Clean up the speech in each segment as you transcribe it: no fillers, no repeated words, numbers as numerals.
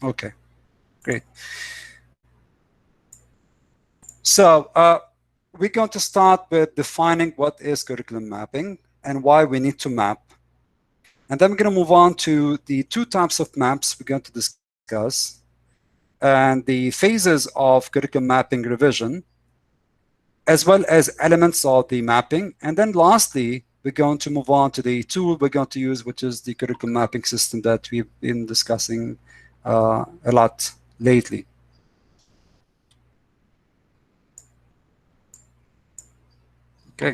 Okay, great. So we're going to start with defining what is curriculum mapping and why we need to map. And then we're going to move on to the two types of maps we're going to discuss and the phases of curriculum mapping revision, as well as elements of the mapping. And then lastly, we're going to move on to the tool we're going to use, which is the curriculum mapping system that we've been discussing a lot lately. Okay.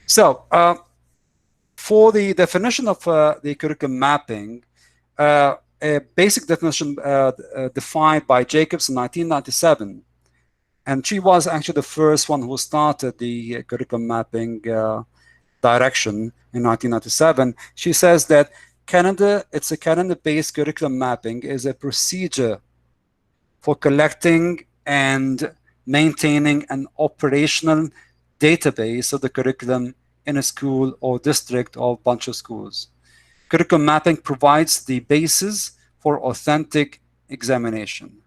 So for the definition of the curriculum mapping, a basic definition defined by Jacobs in 1997. And she was actually the first one who started the curriculum mapping direction in 1997. She says that it's a calendar-based curriculum mapping is a procedure for collecting and maintaining an operational database of the curriculum in a school or district or bunch of schools. Curriculum mapping provides the basis for authentic examination.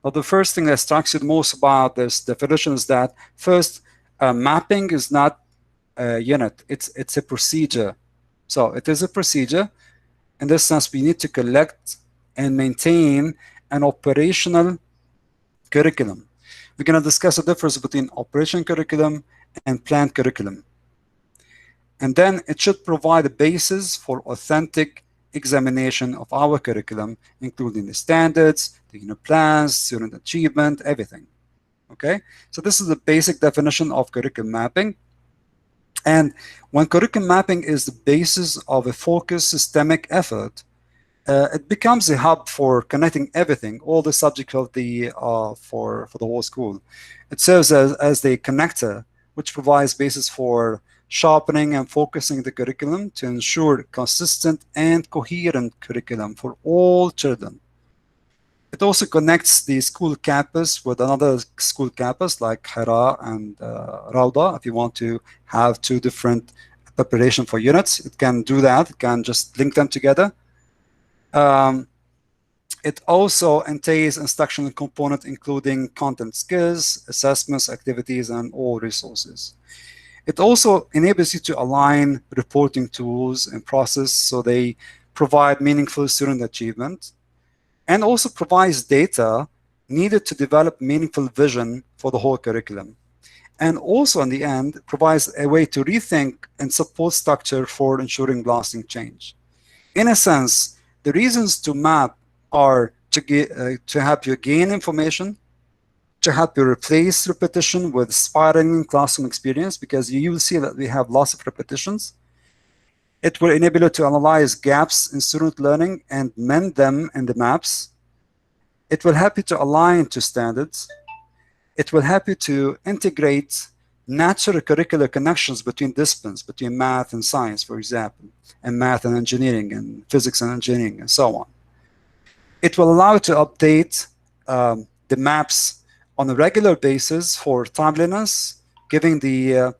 Well, the first thing that strikes you most about this definition is that first, mapping is not a unit, it's a procedure. So it is a procedure. In this sense, we need to collect and maintain an operational curriculum. We're going to discuss the difference between operational curriculum and planned curriculum. And then it should provide a basis for authentic examination of our curriculum, including the standards, the unit plans, student achievement, everything. Okay, so this is the basic definition of curriculum mapping. And when curriculum mapping is the basis of a focused systemic effort, it becomes a hub for connecting everything, all the subjects of the for the whole school. It serves as the connector, which provides basis for sharpening and focusing the curriculum to ensure consistent and coherent curriculum for all children. It also connects the school campus with another school campus like Hira and Rauda. If you want to have two different preparation for units, it can do that. It can just link them together. It also entails instructional component, including content skills, assessments, activities, and all resources. It also enables you to align reporting tools and process so they provide meaningful student achievement, and also provides data needed to develop meaningful vision for the whole curriculum. And also, in the end, provides a way to rethink and support structure for ensuring lasting change. In a sense, the reasons to map are to help you gain information, to help you replace repetition with spiraling classroom experience, because you will see that we have lots of repetitions. It will enable you to analyze gaps in student learning and mend them in the maps. It will help you to align to standards. It will help you to integrate natural curricular connections between disciplines, between math and science, for example, and math and engineering, and physics and engineering, and so on. It will allow you to update the maps on a regular basis for timeliness, giving the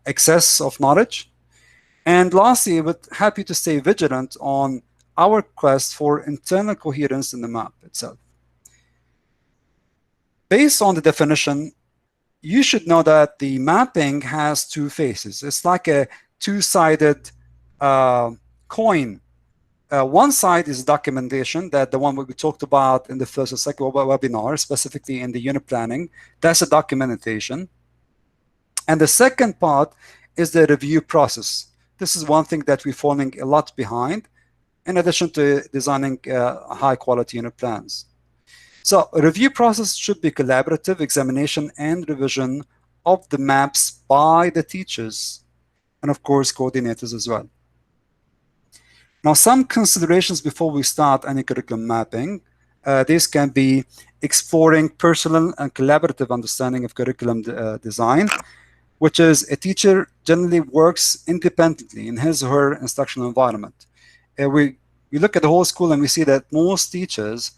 excess of knowledge. And lastly, it would help you to stay vigilant on our quest for internal coherence in the map itself. Based on the definition, you should know that the mapping has two faces. It's like a two-sided coin. One side is documentation, that the one we talked about in the first or second webinar, specifically in the unit planning. That's a documentation. And the second part is the review process. This is one thing that we're falling a lot behind, in addition to designing high-quality unit plans. So a review process should be collaborative examination and revision of the maps by the teachers, and of course, coordinators as well. Now, some considerations before we start any curriculum mapping. This can be exploring personal and collaborative understanding of curriculum design, which is a teacher generally works independently in his or her instructional environment. We look at the whole school and we see that most teachers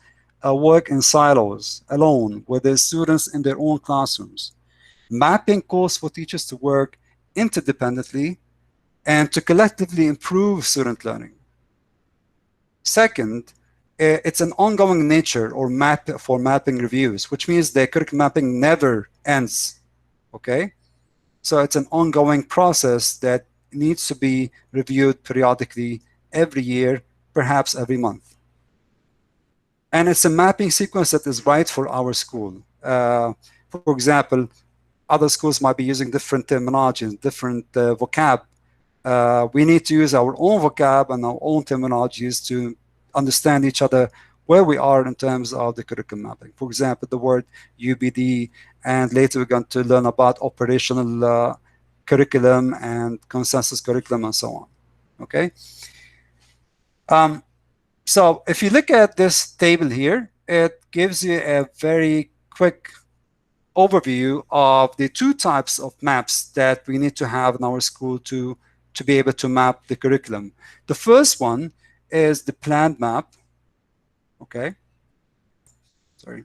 work in silos, alone, with their students in their own classrooms. Mapping calls for teachers to work interdependently and to collectively improve student learning. Second, it's an ongoing nature or mapping reviews, which means the curriculum mapping never ends. Okay, so it's an ongoing process that needs to be reviewed periodically every year, perhaps every month. And it's a mapping sequence that is right for our school. For example, other schools might be using different terminologies, different vocab. We need to use our own vocab and our own terminologies to understand each other where we are in terms of the curriculum mapping. For example, the word UBD, and later we're going to learn about operational curriculum and consensus curriculum and so on. Okay. So if you look at this table here, it gives you a very quick overview of the two types of maps that we need to have in our school to be able to map the curriculum. The first one is the planned map. Okay. Sorry.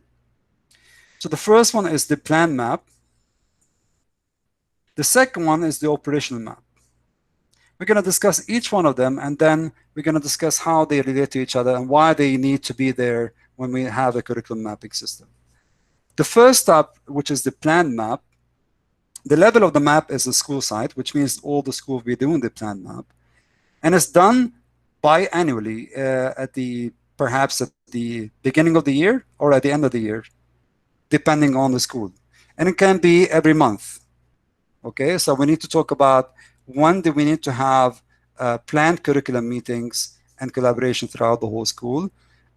So the first one is the planned map. The second one is the operational map. We're going to discuss each one of them, and then we're going to discuss how they relate to each other and why they need to be there when we have a curriculum mapping system. The first step, which is the planned map, the level of the map is the school site, which means all the school will be doing the planned map. And it's done biannually perhaps at the beginning of the year or at the end of the year, depending on the school. And it can be every month. Okay, so we need to talk about when do we need to have planned curriculum meetings and collaboration throughout the whole school.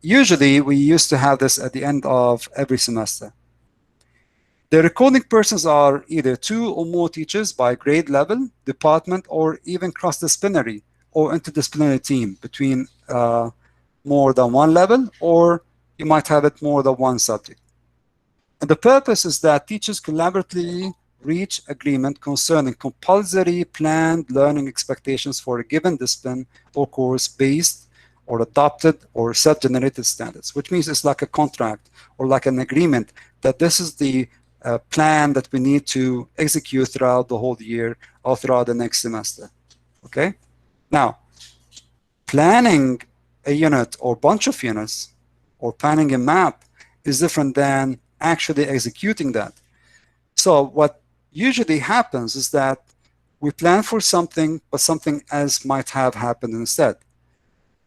Usually, we used to have this at the end of every semester. The recording persons are either 2 or more teachers by grade level, department, or even cross-disciplinary or interdisciplinary team between more than one level, or you might have it more than one subject. And the purpose is that teachers collaboratively reach agreement concerning compulsory planned learning expectations for a given discipline or course based or adopted or self-generated standards, which means it's like a contract or like an agreement that this is the plan that we need to execute throughout the whole year or throughout the next semester. Okay? Now, planning a unit or bunch of units or planning a map is different than actually executing that. So what usually happens is that we plan for something, but something else might have happened instead.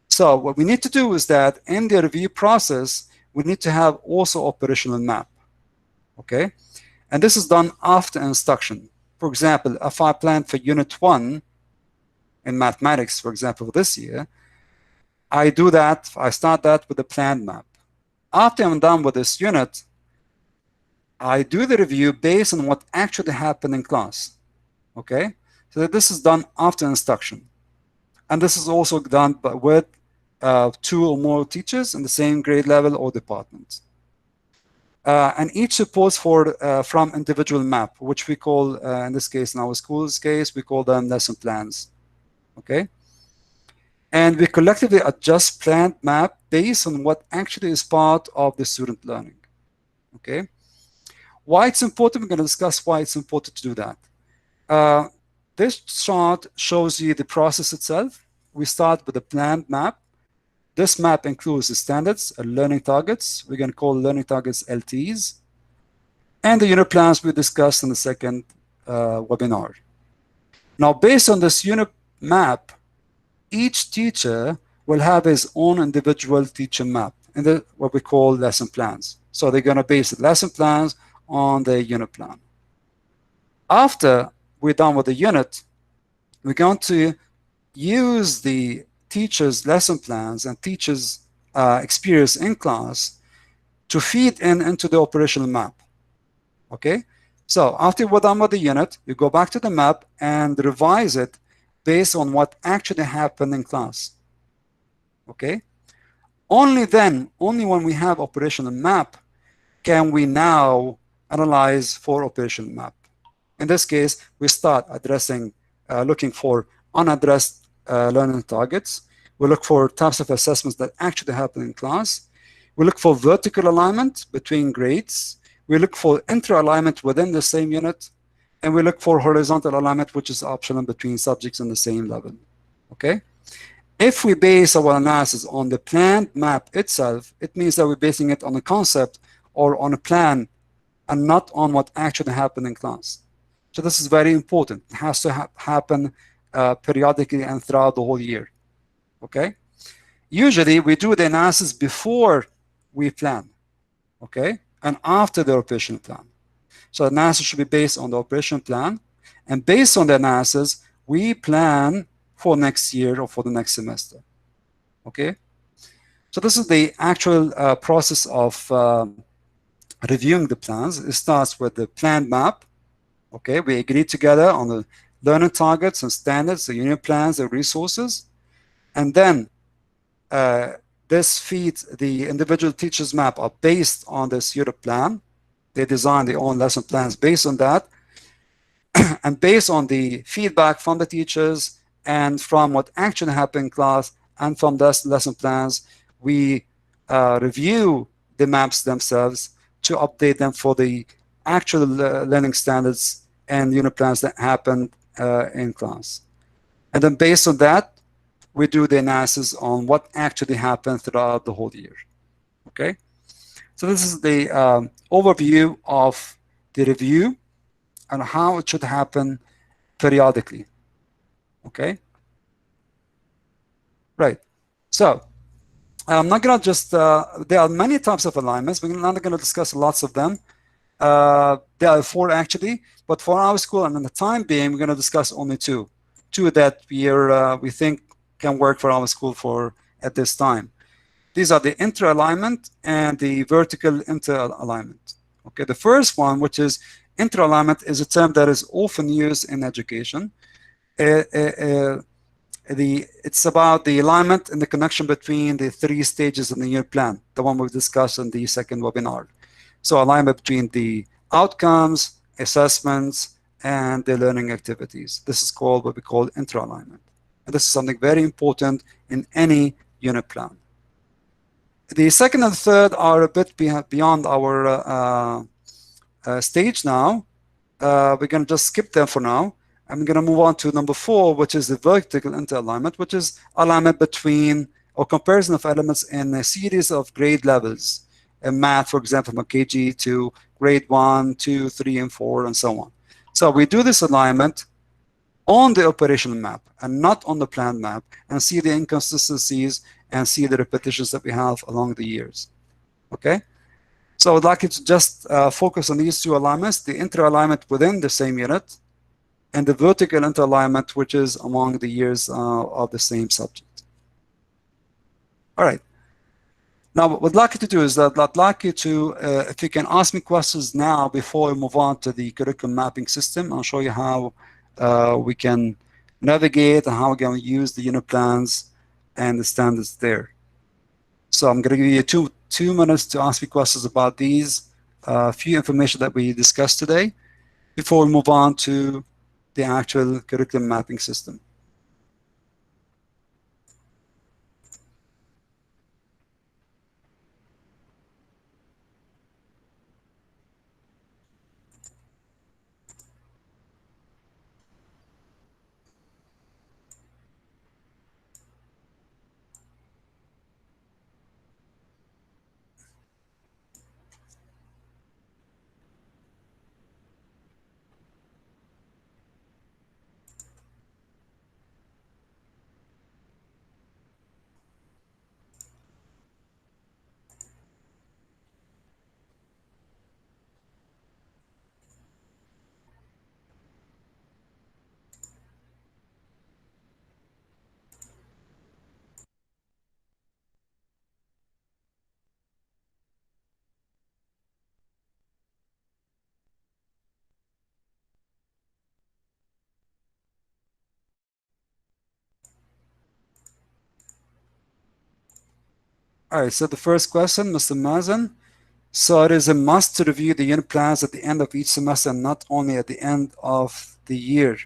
So what we need to do is that in the review process, we need to have also operational map. Okay? And this is done after instruction. For example, if I plan for Unit 1 in mathematics, for example, this year, I do that, I start that with a planned map. After I'm done with this unit, I do the review based on what actually happened in class. Okay? So this is done after instruction. And this is also done with 2 or more teachers in the same grade level or department. And each supports from individual map, which we call, in this case, in our school's case, we call them lesson plans. Okay? And we collectively adjust planned map based on what actually is part of the student learning. Okay? Why it's important, we're going to discuss why it's important to do that. This chart shows you the process itself. We start with a planned map. This map includes the standards and learning targets. We're going to call learning targets LTs. And the unit plans we discussed in the second webinar. Now, based on this unit map, each teacher will have his own individual teacher map in what we call lesson plans. So they're going to base the lesson plans on the unit plan. After we're done with the unit, we're going to use the teachers' lesson plans and teachers' experience in class to feed into the operational map. Okay? So after we're done with the unit, you go back to the map and revise it based on what actually happened in class. Okay? Only then, only when we have operational map, can we now analyze for operational map. In this case, we start addressing, looking for unaddressed learning targets. We look for types of assessments that actually happen in class. We look for vertical alignment between grades. We look for inter-alignment within the same unit. And we look for horizontal alignment, which is optional between subjects on the same level. Okay? If we base our analysis on the planned map itself, it means that we're basing it on a concept or on a plan and not on what actually happened in class. So this is very important. It has to happen periodically and throughout the whole year. Okay? Usually we do the analysis before we plan, okay, and after the operational plan. So analysis should be based on the operational plan, and based on the analysis, we plan for next year or for the next semester. Okay, so this is the actual process of reviewing the plans. It starts with the planned map. Okay, we agree together on the learning targets and standards, the unit plans, the resources, and then this feeds the individual teachers' map are based on this unit plan. They design their own lesson plans based on that. And based on the feedback from the teachers and from what actually happened in class and from the lesson plans, we review the maps themselves to update them for the actual learning standards and unit plans that happened in class. And then based on that, we do the analysis on what actually happened throughout the whole year. Okay, so this is the overview of the review and how it should happen periodically. Okay, right. So I'm not going to just, there are many types of alignments. We're not going to discuss lots of them. There are 4 actually, but for our school and in the time being, we're going to discuss only 2 that we think can work for our school for at this time. These are the inter-alignment and the vertical inter-alignment. Okay, the first one, which is inter-alignment, is a term that is often used in education. It's about the alignment and the connection between the 3 stages in the unit plan, the one we've discussed in the second webinar. So alignment between the outcomes, assessments, and the learning activities. This is called what we call inter-alignment. And this is something very important in any unit plan. The second and third are a bit beyond our stage now. We're going to just skip them for now. I'm going to move on to number 4, which is the vertical inter-alignment, which is alignment between or comparison of elements in a series of grade levels. In math, for example, from KG to grade 1, 2, 3, and 4, and so on. So we do this alignment on the operational map and not on the planned map, and see the inconsistencies and see the repetitions that we have along the years. Okay? So I would like you to just focus on these 2 alignments, the inter-alignment within the same unit, and the vertical inter-alignment, which is among the years of the same subject. All right. Now, what I'd like you to do is that I'd like you to, if you can ask me questions now before we move on to the curriculum mapping system, I'll show you how we can navigate and how we're going to use the unit plans and the standards there. So I'm going to give you two minutes to ask me questions about these few information that we discussed today before we move on to the actual curriculum mapping system. All right, so the first question, Mr. Mazen. So it is a must to review the unit plans at the end of each semester and not only at the end of the year.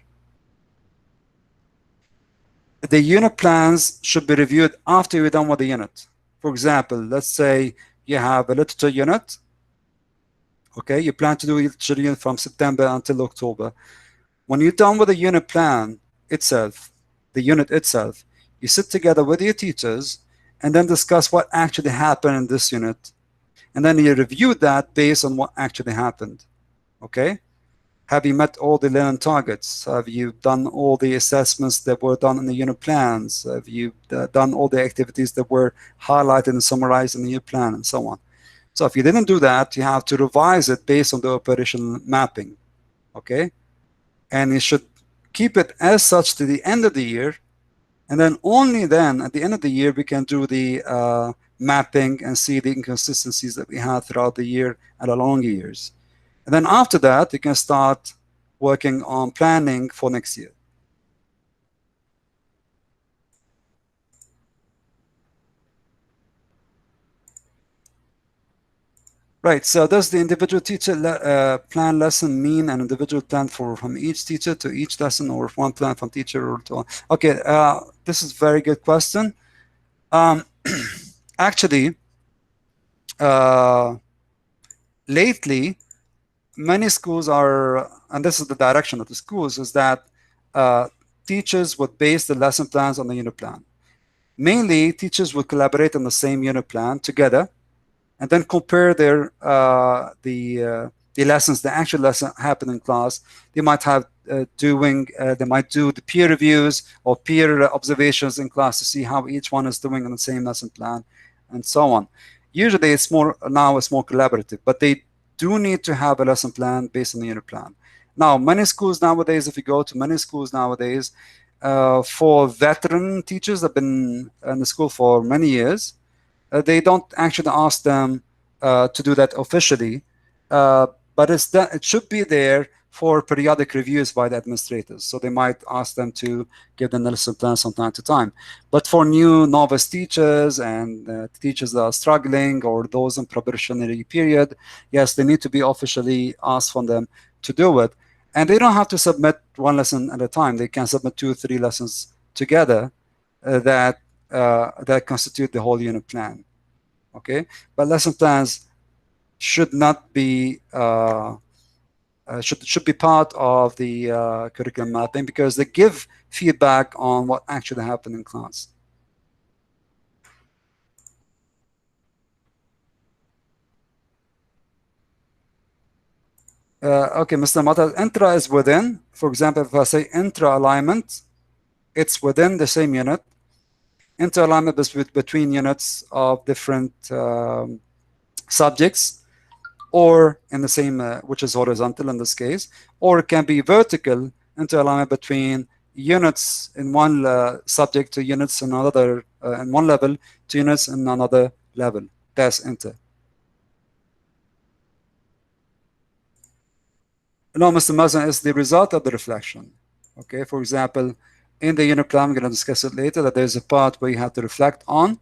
The unit plans should be reviewed after you're done with the unit. For example, let's say you have a literature unit. Okay, you plan to do a literature unit from September until October. When you're done with the unit plan itself, the unit itself, You sit together with your teachers and then discuss what actually happened in this unit. And then you review that based on what actually happened. Okay? Have you met all the learning targets? Have you done all the assessments that were done in the unit plans? Have you done all the activities that were highlighted and summarized in the unit plan, and so on? So if you didn't do that, you have to revise it based on the operational mapping. Okay? And you should keep it as such to the end of the year. And then only then, at the end of the year, we can do the mapping and see the inconsistencies that we had throughout the year and along years. And then after that, you can start working on planning for next year. Right, so does the individual teacher plan lesson mean an individual plan from each teacher to each lesson, or one plan from teacher or to? Okay, this is a very good question. Actually, lately, many schools are, and this is the direction of the schools, is that teachers would base the lesson plans on the unit plan. Mainly, teachers would collaborate on the same unit plan together, and then compare their the lessons, the actual lesson happen in class. They might have they might do the peer reviews or peer observations in class to see how each one is doing on the same lesson plan, and so on. Usually, it's more collaborative, but they do need to have a lesson plan based on the unit plan. Now, many schools nowadays, if you go to many schools nowadays, for veteran teachers that have been in the school for many years, they don't actually ask them to do that officially, but it should be there for periodic reviews by the administrators. So they might ask them to give them the lesson plan from time to time. But for new novice teachers and teachers that are struggling or those in probationary period, yes, they need to be officially asked from them to do it. And they don't have to submit one lesson at a time. They can submit 2 or 3 lessons together that constitute the whole unit plan. Okay, but lesson plans should not be should be part of the curriculum mapping, because they give feedback on what actually happened in class. Okay, Mr. Mata, intra is within. For example, if I say intra alignment, it's within the same unit. Inter alignment is between units of different subjects, or in the same, which is horizontal in this case, or it can be vertical, inter alignment between units in one subject to units in another, in one level to units in another level. That's inter. No, Mr. Mazen, is the result of the reflection. Okay, for example, in the unit plan, I'm going to discuss it later, that there's a part where you have to reflect on.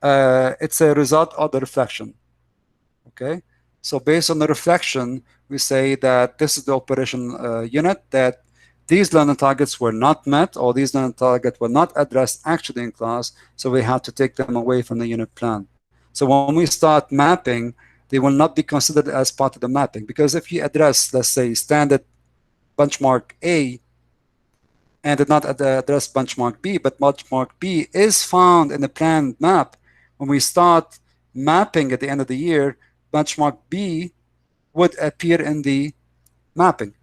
It's a result of the reflection. Okay, so based on the reflection, we say that this is the operation unit, that these learning targets were not met, or these learning targets were not addressed actually in class, so we have to take them away from the unit plan. So when we start mapping, they will not be considered as part of the mapping, because if you address, let's say, standard benchmark A and did not address benchmark B, but benchmark B is found in the planned map, when we start mapping at the end of the year, benchmark B would appear in the mapping.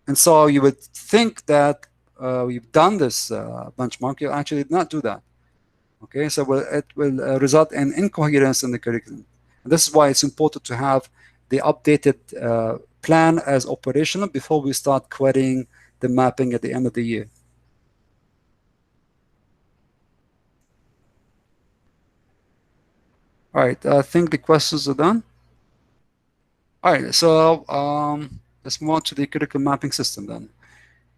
And so you would think that you've done this benchmark. You actually did not do that. Okay, so it will result in incoherence in the curriculum. And this is why it's important to have the updated plan as operational before we start querying the mapping at the end of the year. All right, I think the questions are done. All right, so let's move on to the curriculum mapping system then.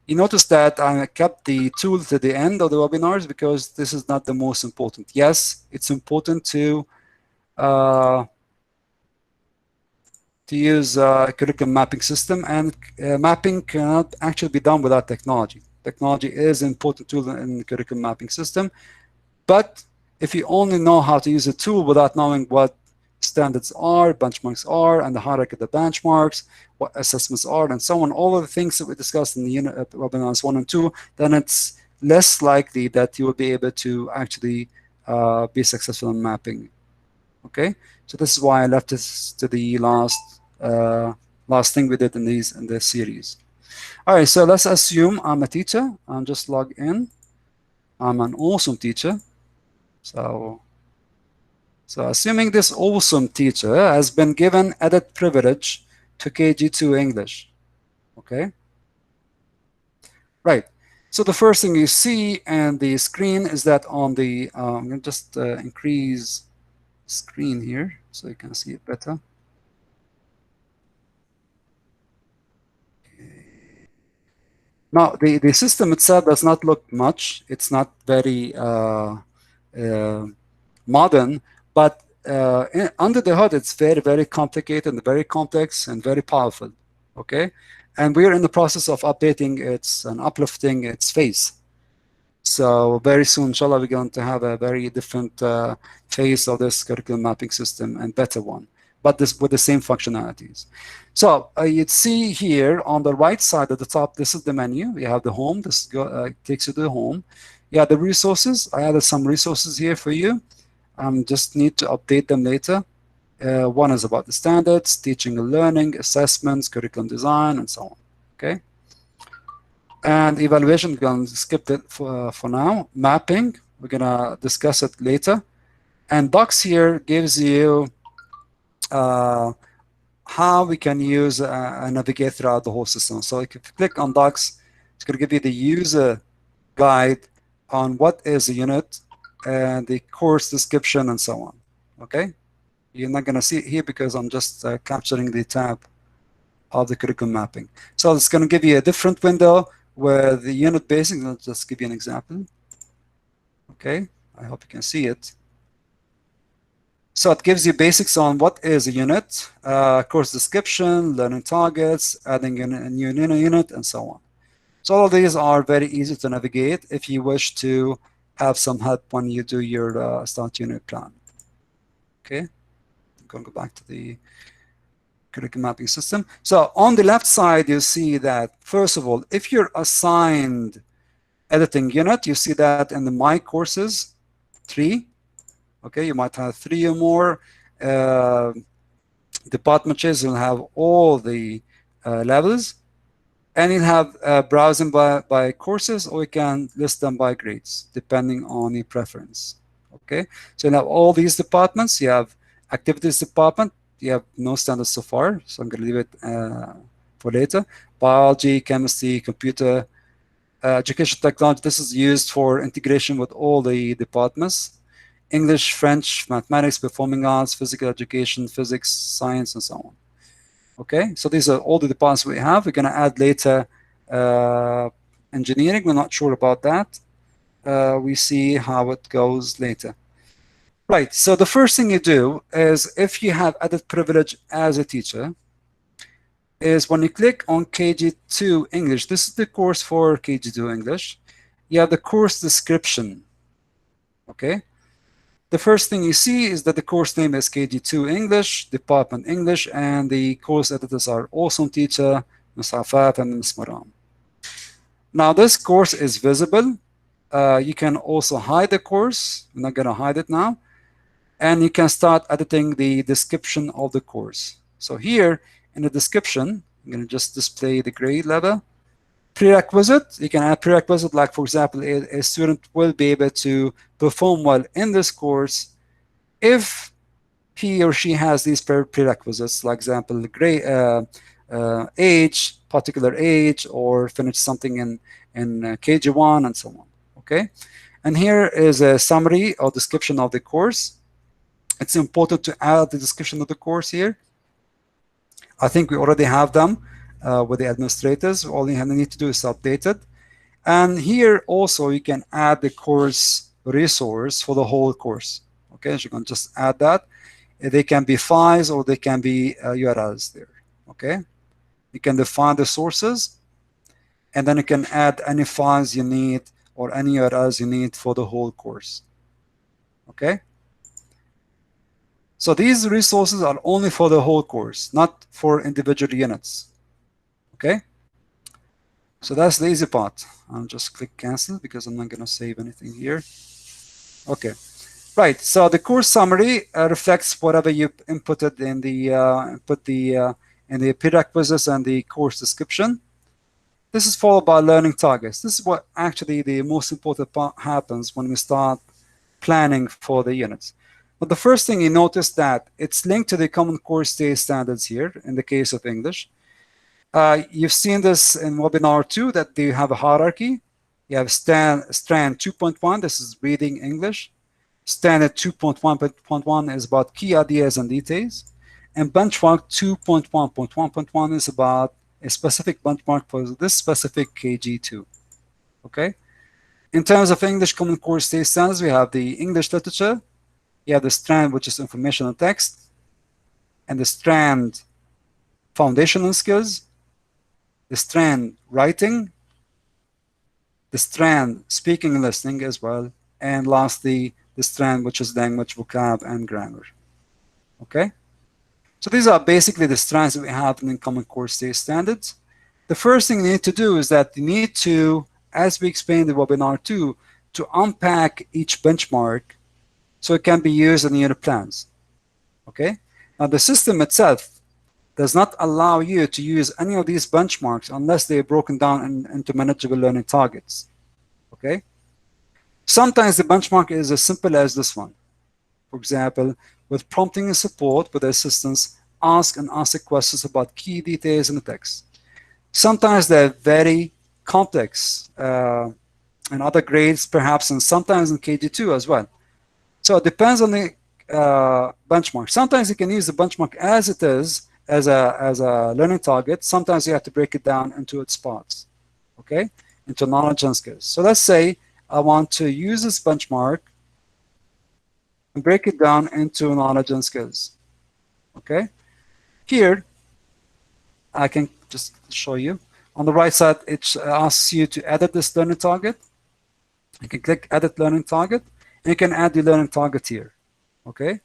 You notice that I kept the tool to the end of the webinars because this is not the most important. Yes, it's important to use a curriculum mapping system, and mapping cannot actually be done without technology. Technology is an important tool in the curriculum mapping system, but if you only know how to use a tool without knowing what standards are, benchmarks are, and the hierarchy of the benchmarks, what assessments are, and so on, all of the things that we discussed in the unit webinars 1 and 2, then it's less likely that you will be able to actually be successful in mapping. Okay, so this is why I left this to the last thing we did in this series. All right, so let's assume I'm a teacher. I'm just log in. I'm an awesome teacher. So assuming this awesome teacher has been given edit privilege to KG2 English. Okay. Right. So the first thing you see in the screen is that on the, I'm going to just increase screen here so you can see it better. Now, the system itself does not look much. It's not very modern, but under the hood, it's very, very complicated and very complex and very powerful. Okay, and we're in the process of updating its and uplifting its face. So very soon, inshallah, we're going to have a very different face of this curriculum mapping system and better one, but this with the same functionalities. So you'd see here on the right side at the top, this is the menu. You have the home. This takes you to the home. You have the resources. I added some resources here for you. Just need to update them later. One is about the standards, teaching and learning, assessments, curriculum design, and so on. Okay. And evaluation, we're going to skip it for now. Mapping, we're going to discuss it later. And docs here gives you how we can use and navigate throughout the whole system. So if you click on docs, it's going to give you the user guide on what is a unit and the course description and so on. Okay, you're not going to see it here because I'm just capturing the tab of the curriculum mapping. So it's going to give you a different window where the unit basics. I'll just give you an example. Okay, I hope you can see it. So it gives you basics on what is a unit, course description, learning targets, adding a new unit, and so on. So all of these are very easy to navigate if you wish to have some help when you do your start unit plan. Okay, I'm going to go back to the curriculum mapping system. So on the left side, you see that, first of all, if you're assigned editing unit, you see that in the My Courses 3. Okay, you might have 3 or more. Department chairs will have all the levels. And you'll have browsing by courses, or you can list them by grades, depending on your preference. Okay, so you have all these departments. You have activities department. You have no standards so far, so I'm going to leave it for later. Biology, chemistry, computer, education technology. This is used for integration with all the departments. English, French, mathematics, performing arts, physical education, physics, science, and so on. Okay, so these are all the departments we have. We're going to add later engineering. We're not sure about that. We see how it goes later. Right, so the first thing you do is, if you have added privilege as a teacher, is when you click on KG2 English, this is the course for KG2 English, you have the course description. Okay, the first thing you see is that the course name is KG2 English, Department English, and the course editors are Awesome Teacher, Ms. Afaf, and Ms. Maram. Now this course is visible. You can also hide the course. I'm not going to hide it now. And you can start editing the description of the course. So here in the description, I'm going to just display the grade level. Prerequisite, you can add prerequisite, like for example, a student will be able to perform well in this course if he or she has these prerequisites, like example, grade, age, particular age, or finish something in KG1 and so on. Okay, and here is a summary or description of the course. It's important to add the description of the course here. I think we already have them with the administrators. All you need to do is update it. And here also you can add the course resource for the whole course. Okay, so you can just add that. They can be files or they can be URLs there. Okay, you can define the sources, and then you can add any files you need or any URLs you need for the whole course. Okay. So these resources are only for the whole course, not for individual units. Okay. So that's the easy part. I'll just click cancel because I'm not going to save anything here. Okay. Right. So the course summary reflects whatever you inputted in the prerequisites and the course description. This is followed by learning targets. This is what actually the most important part happens when we start planning for the units. But the first thing you notice that it's linked to the Common Core state standards here in the case of English. You've seen this in webinar 2 that they have a hierarchy. You have strand 2.1, this is reading English. Standard 2.1.1 is about key ideas and details. And benchmark 2.1.1.1 is about a specific benchmark for this specific KG2. Okay? In terms of English Common Core state standards, we have the English literature. You have the strand, which is information and text, and the strand foundational skills, the strand writing, the strand speaking and listening as well, and lastly, the strand, which is language, vocab, and grammar. Okay? So these are basically the strands that we have in the Common Core state standards. The first thing you need to do is that you need to, as we explained in webinar 2, to unpack each benchmark so it can be used in the unit plans. Okay? Now the system itself does not allow you to use any of these benchmarks unless they are broken down into manageable learning targets. Okay? Sometimes the benchmark is as simple as this one. For example, with prompting and support with assistance, ask and answer questions about key details in the text. Sometimes they're very complex in other grades perhaps, and sometimes in KG2 as well. So it depends on the benchmark. Sometimes you can use the benchmark as it is, as a learning target. Sometimes you have to break it down into its parts, okay, into knowledge and skills. So let's say I want to use this benchmark and break it down into knowledge and skills, okay? Here, I can just show you. On the right side, it asks you to edit this learning target. You can click Edit Learning Target, and you can add the learning target here, okay?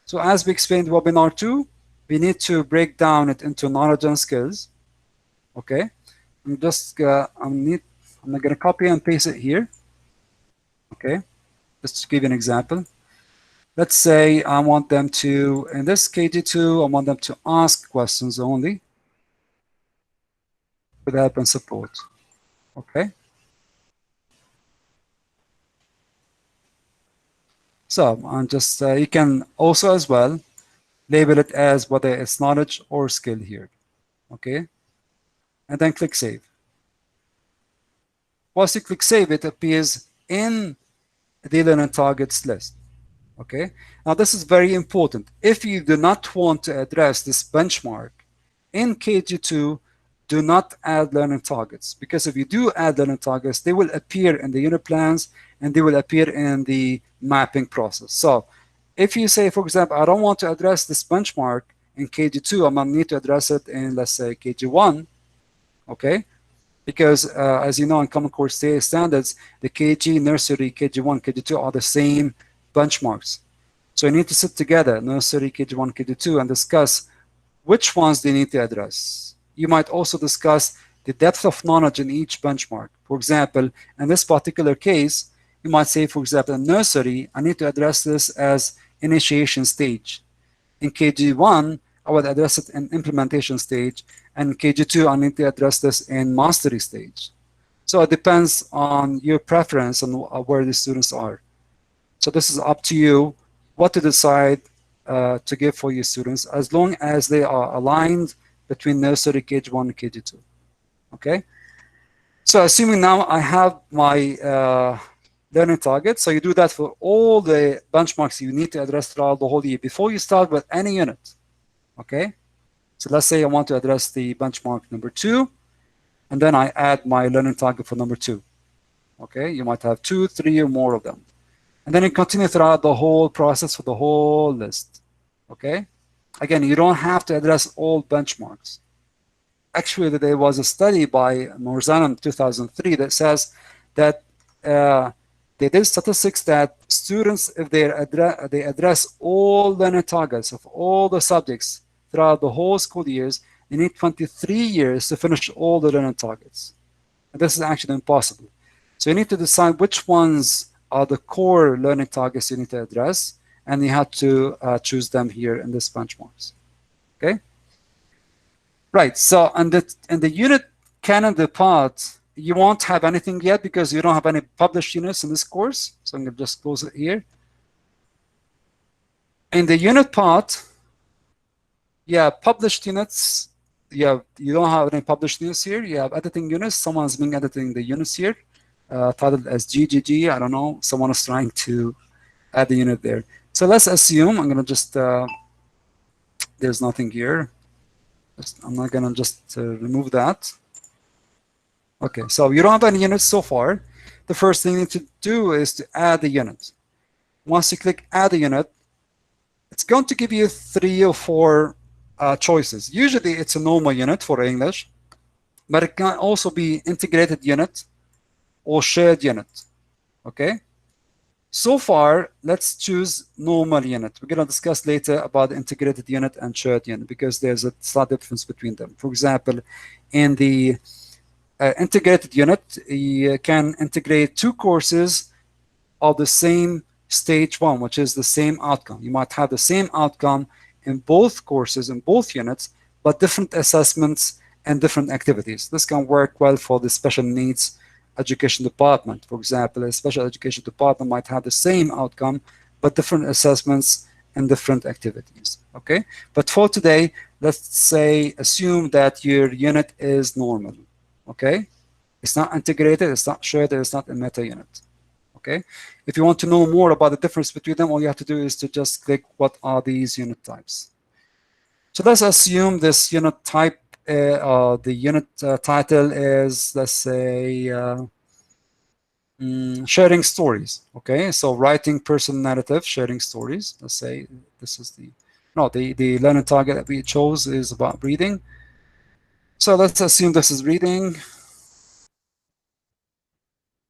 So as we explained in webinar 2, we need to break down it into knowledge and skills, okay? I'm not going to copy and paste it here, okay? Just to give you an example. Let's say I want them to, in this KG2, I want them to ask questions only with help and support, okay? So I'm just, you can also as well label it as whether it's knowledge or skill here, okay? And then click Save. Once you click Save, it appears in the learning targets list, okay? Now this is very important. If you do not want to address this benchmark in KG2, do not add learning targets, because if you do add learning targets, they will appear in the unit plans and they will appear in the mapping process. So if you say, for example, I don't want to address this benchmark in KG2, I'm going to need to address it in, let's say, KG1, okay? Because as you know, in Common Core state standards, the KG, nursery, KG1, KG2 are the same benchmarks. So you need to sit together, nursery, KG1, KG2, and discuss which ones they need to address. You might also discuss the depth of knowledge in each benchmark. For example, in this particular case, you might say, for example, in nursery, I need to address this as initiation stage. In KG1, I would address it in implementation stage. And in KG2, I need to address this in mastery stage. So it depends on your preference and where the students are. So this is up to you what to decide to give for your students, as long as they are aligned between nursery, KG1, and KG2, okay? So assuming now I have my learning target, so you do that for all the benchmarks you need to address throughout the whole year before you start with any unit, okay? So let's say I want to address the benchmark number 2, and then I add my learning target for number 2, okay? You might have 2, 3, or more of them. And then you continue throughout the whole process for the whole list, okay? Again, you don't have to address all benchmarks. Actually, there was a study by Morzan in 2003 that says that they did statistics that students, if they address all learning targets of all the subjects throughout the whole school years, they need 23 years to finish all the learning targets. And this is actually impossible. So you need to decide which ones are the core learning targets you need to address, and you have to choose them here in this benchmarks. Okay. Right. So in the unit calendar part, you won't have anything yet because you don't have any published units in this course. So I'm going to just close it here. In the unit part, yeah, published units. Yeah, you don't have any published units here. You have editing units. Someone's been editing the units here, titled as GGG. I don't know. Someone is trying to add the unit there. So let's assume I'm going to just, there's nothing here. I'm not going to just remove that. Okay, so you don't have any units so far. The first thing you need to do is to add a unit. Once you click add a unit, it's going to give you 3 or 4 choices. Usually it's a normal unit for English, but it can also be integrated unit or shared unit. Okay. So far, let's choose normal unit. We're going to discuss later about integrated unit and shared unit because there's a slight difference between them. For example, in the integrated unit, you can integrate 2 courses of the same stage 1, which is the same outcome. You might have the same outcome in both courses, in both units, but different assessments and different activities. This can work well for the special needs education department. For example, a special education department might have the same outcome, but different assessments and different activities. Okay, but for today, let's say assume that your unit is normal. Okay, it's not integrated, it's not shared, it's not a meta unit. Okay, if you want to know more about the difference between them, all you have to do is to just click what are these unit types. So let's assume this unit type, the unit title is, let's say, sharing stories. Okay, so writing personal narrative, sharing stories. Let's say this is the learning target that we chose is about reading. So let's assume this is reading.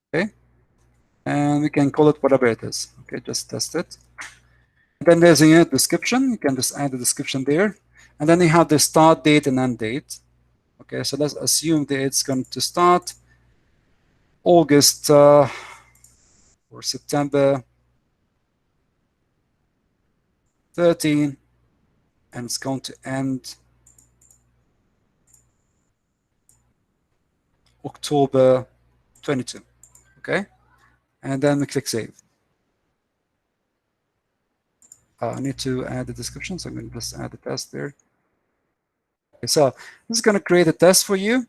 Okay, and we can call it whatever it is. Okay, just test it. Then there's a unit description. You can just add the description there. And then you have the start date and end date. Okay, so let's assume that it's going to start August or September 13, and it's going to end October 22. Okay, and then we click save. I need to add the description, so I'm going to just add the test there. Okay, so this is going to create a test for you.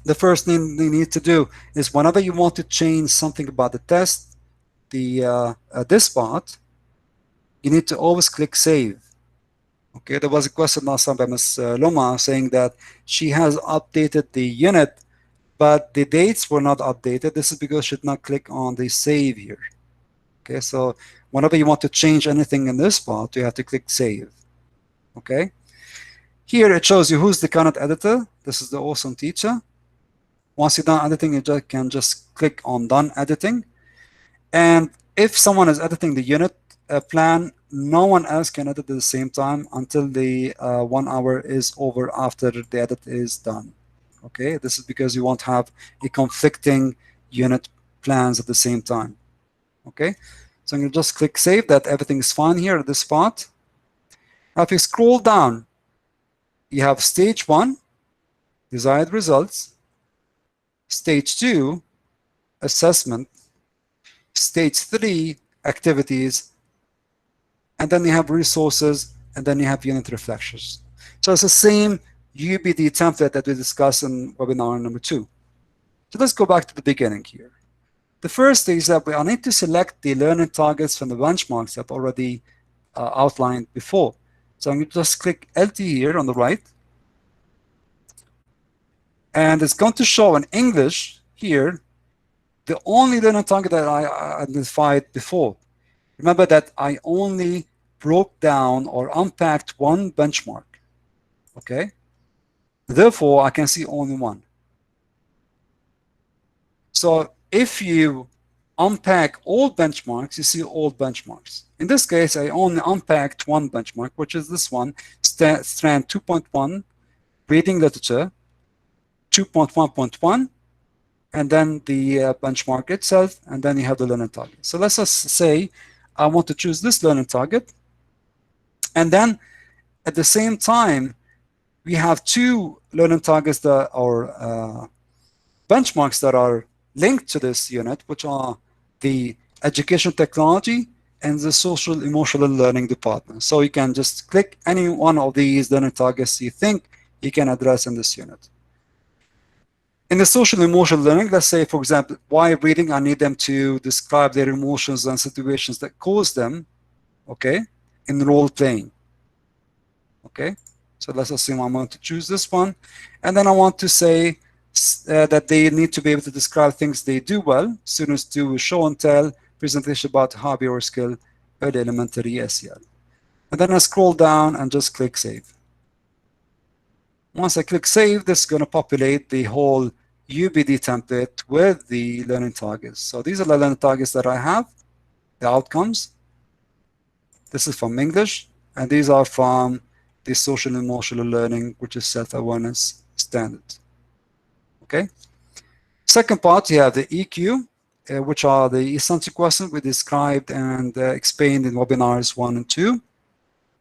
The first thing you need to do is whenever you want to change something about the test, this part, you need to always click save. Okay, there was a question last time by Ms. Loma saying that she has updated the unit, but the dates were not updated. This is because she did not click on the save here. Okay, so whenever you want to change anything in this part, you have to click save. Okay, here it shows you who's the current editor. This is the awesome teacher. Once you're done editing, you can just click on done editing. And if someone is editing the unit plan, no one else can edit at the same time until the 1 hour is over after the edit is done. Okay, this is because you won't have a conflicting unit plans at the same time. Okay, so I'm going to just click save. That everything is fine here at this part. Now if you scroll down, you have stage 1, desired results, stage 2, assessment, stage 3, activities, and then you have resources, and then you have unit reflections. So it's the same UBD template that we discussed in webinar number 2. So let's go back to the beginning here. The first is that I need to select the learning targets from the benchmarks that I've already outlined before. So I'm going to just click LT here on the right. And it's going to show in English here the only learning target that I identified before. Remember that I only broke down or unpacked one benchmark. Okay? Therefore, I can see only one. So if you unpack all benchmarks, you see all benchmarks. In this case, I only unpacked one benchmark, which is this one, strand 2.1, reading literature, 2.1.1, and then the benchmark itself, and then you have the learning target. So let's just say I want to choose this learning target, and then at the same time, we have two learning targets that are benchmarks that are linked to this unit, which are the education technology and the social emotional learning department. So you can just click any one of these learning targets you think you can address in this unit. In the social emotional learning, let's say, for example, while reading, I need them to describe their emotions and situations that cause them, okay, in role playing. Okay, so let's assume I'm going to choose this one, and then I want to say that they need to be able to describe things they do well. Students do show and tell, presentation about hobby or skill, early elementary SEL. And then I scroll down and just click save. Once I click save, this is going to populate the whole UBD template with the learning targets. So these are the learning targets that I have, the outcomes. This is from English, and these are from the social and emotional learning, which is self-awareness standard. Okay. Second part, you have the EQ, which are the essential questions we described and explained in webinars 1 and 2.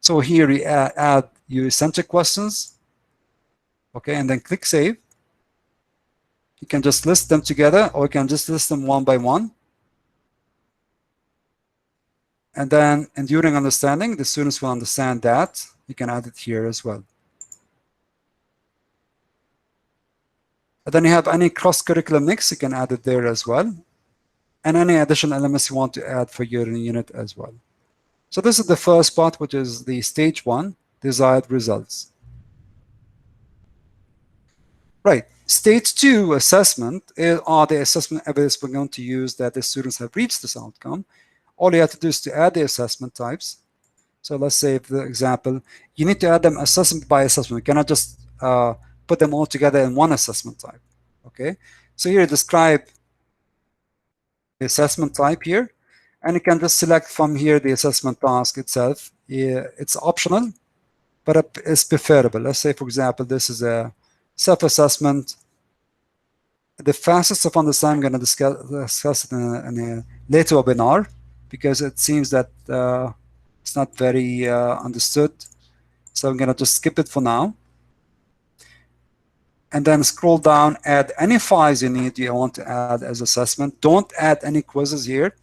So here you add your essential questions. Okay, and then click save. You can just list them together, or you can just list them one by one. And then enduring understanding, the students will understand that. You can add it here as well. And then you have any cross-curricular mix, you can add it there as well. And any additional elements you want to add for your unit as well. So this is the first part, which is the stage 1, desired results. Right. Stage 2 assessment are the assessment evidence we're going to use that the students have reached this outcome. All you have to do is to add the assessment types. So let's say, for example, you need to add them assessment by assessment. You cannot just put them all together in one assessment type. Okay. So here, describe the assessment type here, and you can just select from here the assessment task itself. It's optional, but it's preferable. Let's say, for example, this is a self-assessment. The fastest of understanding, I'm going to discuss it in a later webinar, because it seems that it's not very understood. So I'm going to just skip it for now. And then scroll down, add any files you need, you want to add as assessment. Don't add any quizzes here,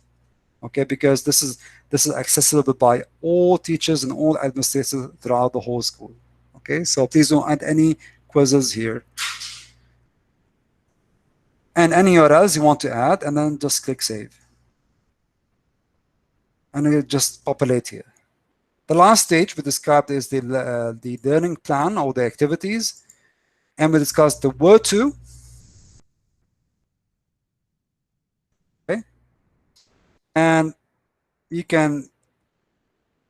okay, because this is accessible by all teachers and all administrators throughout the whole school. Okay, so please don't add any quizzes here. And any URLs you want to add, and then just click save. And it'll just populate here. The last stage we described is the learning plan or the activities. And we discussed the where to. Okay. And you can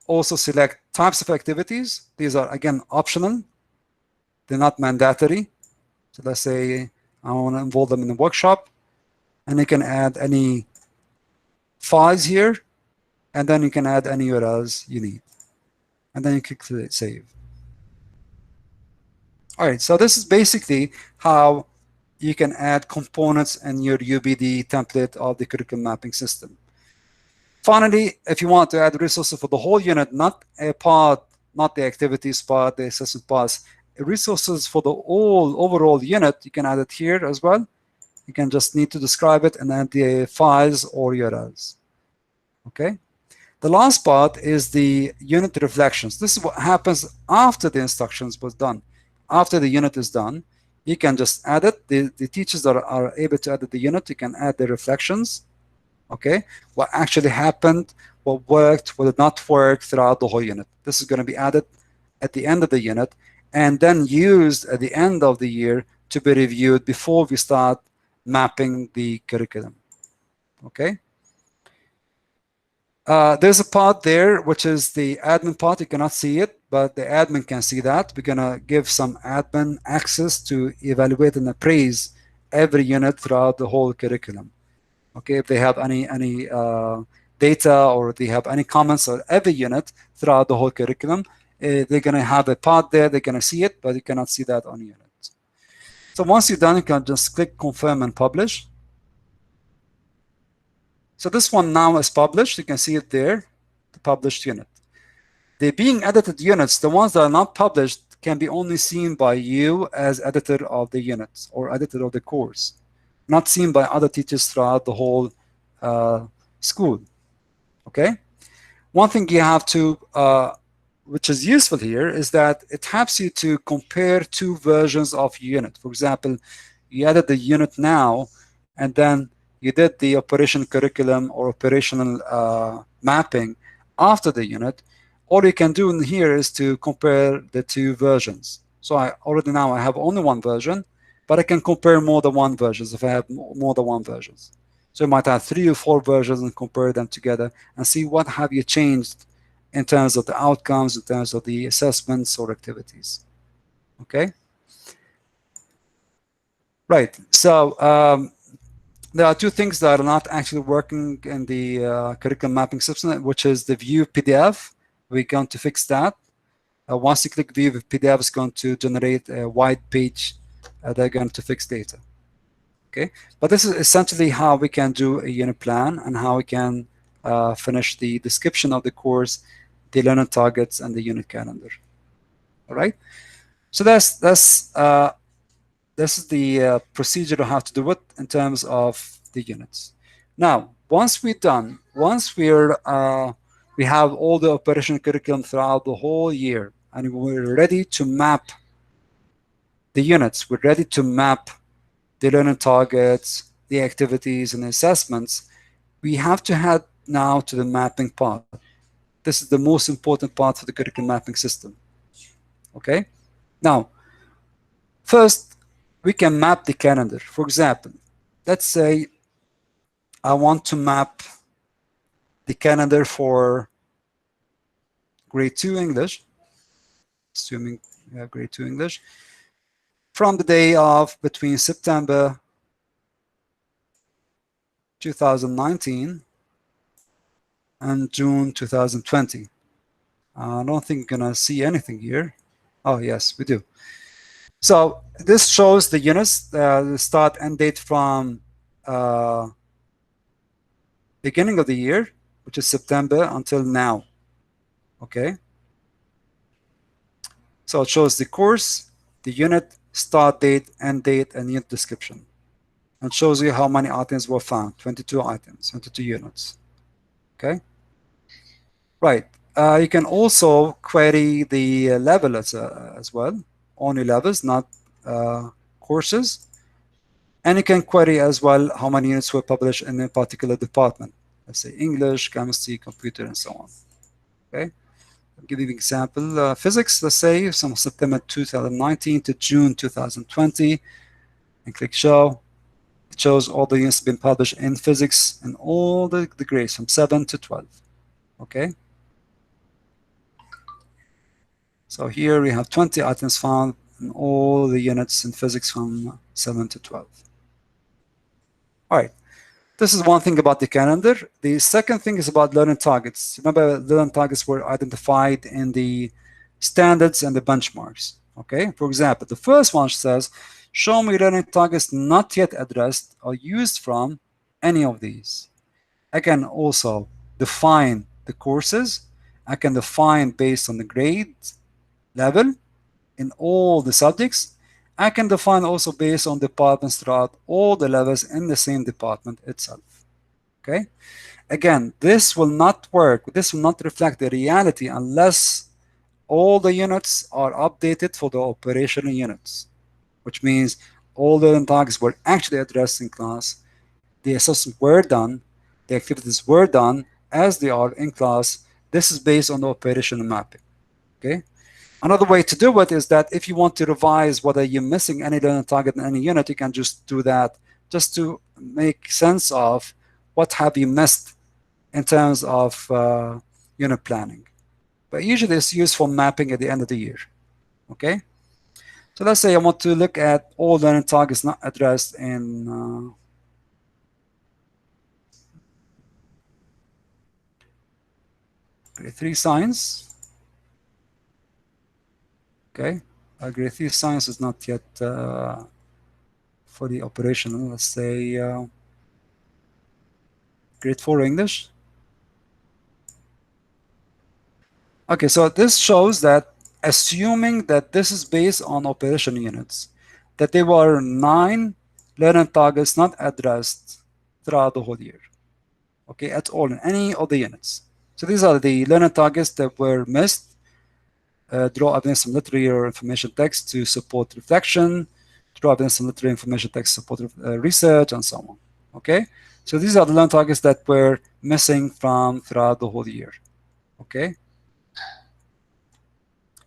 also select types of activities. These are, again, optional. They're not mandatory. So let's say I want to involve them in the workshop. And you can add any files here. And then you can add any URLs you need. And then you click save. All right, so this is basically how you can add components in your UBD template of the curriculum mapping system. Finally, if you want to add resources for the whole unit, not a part, not the activities part, the assessment parts, resources for the overall unit, you can add it here as well. You can just need to describe it and add the files or URLs. Okay. The last part is the unit reflections. This is what happens after the instructions was done. After the unit is done, you can just add it. The teachers that are able to add the unit, you can add the reflections. Okay, what actually happened, what worked, what did not work throughout the whole unit. This is going to be added at the end of the unit and then used at the end of the year to be reviewed before we start mapping the curriculum. Okay. There's a part there, which is the admin part. You cannot see it, but the admin can see that. We're going to give some admin access to evaluate and appraise every unit throughout the whole curriculum. Okay, if they have any data or they have any comments on every unit throughout the whole curriculum, they're going to have a part there. They're going to see it, but you cannot see that on unit. So once you're done, you can just click confirm and publish. So this one now is published. You can see it there, the published unit. The being edited units, the ones that are not published, can be only seen by you as editor of the units or editor of the course, not seen by other teachers throughout the whole school. Okay? One thing you have to, which is useful here, is that it helps you to compare two versions of your unit. For example, you added the unit now, and then you did the operation curriculum or operational mapping after the unit. All you can do in here is to compare the two versions. So I have only one version, but I can compare more than one versions if I have more than one versions. So you might have 3 or 4 versions and compare them together and see what have you changed in terms of the outcomes, in terms of the assessments or activities. Okay? Right. So there are two things that are not actually working in the curriculum mapping system, which is the view PDF. We're going to fix that. Once you click view, PDF is going to generate a wide page. They're going to fix data. Okay, but this is essentially how we can do a unit plan and how we can finish the description of the course, the learning targets, and the unit calendar. All right. So this is the procedure of how to do it in terms of the units. Now, once we're done, once we have all the operational curriculum throughout the whole year, and we're ready to map the units, we're ready to map the learning targets, the activities, and the assessments, we have to head now to the mapping part. This is the most important part for the curriculum mapping system. Okay? Now, first, we can map the calendar. For example, let's say I want to map the calendar for grade 2 English, assuming we have grade 2 English, from the day of between September 2019 and June 2020. I don't think you're going to see anything here. Oh, yes, we do. So this shows the units, the start and date from beginning of the year, which is September, until now. Okay. So it shows the course, the unit, start date, end date, and unit description. And shows you how many items were found, 22 items, 22 units. Okay. Right. You can also query the level as well, only levels, not courses. And you can query as well how many units were published in a particular department. Let's say English, chemistry, computer, and so on. Okay. I'll give you an example. Physics, let's say, from September 2019 to June 2020, and click show. It shows all the units been published in physics and all the grades from 7 to 12. Okay. So here we have 20 items found in all the units in physics from 7 to 12. All right. This is one thing about the calendar. The second thing is about learning targets. Remember, learning targets were identified in the standards and the benchmarks. Okay. For example, the first one says, show me learning targets not yet addressed or used from any of these. I can also define the courses. I can define based on the grade level in all the subjects. I can define also based on departments throughout all the levels in the same department itself. Okay. Again, this will not work. This will not reflect the reality unless all the units are updated for the operational units, which means all the targets were actually addressed in class, the assessments were done, the activities were done as they are in class. This is based on the operational mapping. Okay. Another way to do it is that if you want to revise whether you're missing any learning target in any unit, you can just do that just to make sense of what have you missed in terms of unit planning. But usually it's used for mapping at the end of the year. Okay. So let's say I want to look at all learning targets not addressed in grade 3 science. Okay, grade 3 science is not yet fully operational. Let's say grade 4 English. Okay, so this shows that assuming that this is based on operation units, that there were 9 learning targets not addressed throughout the whole year. Okay, at all in any of the units. So these are the learning targets that were missed. Draw evidence from literary or information text to support reflection, draw evidence from literary information text to support research, and so on. Okay, so these are the learning targets that were missing from throughout the whole year. Okay.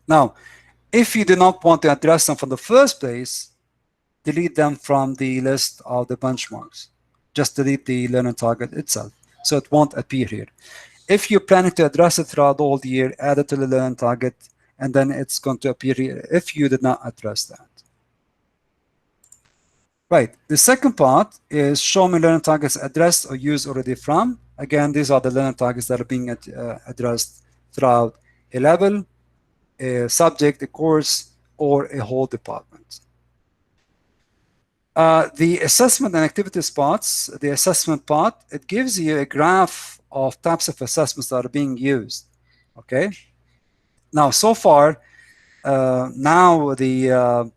Now, if you do not want to address them from the first place, delete them from the list of the benchmarks. Just delete the learning target itself, so it won't appear here. If you're planning to address it throughout the whole year, add it to the learning target, and then it's going to appear here if you did not address that. Right, the second part is show me learning targets addressed or used already from. Again, these are the learning targets that are being addressed throughout a level, a subject, a course, or a whole department. The assessment and activity spots, the assessment part, it gives you a graph of types of assessments that are being used. Okay. Now, so far, now the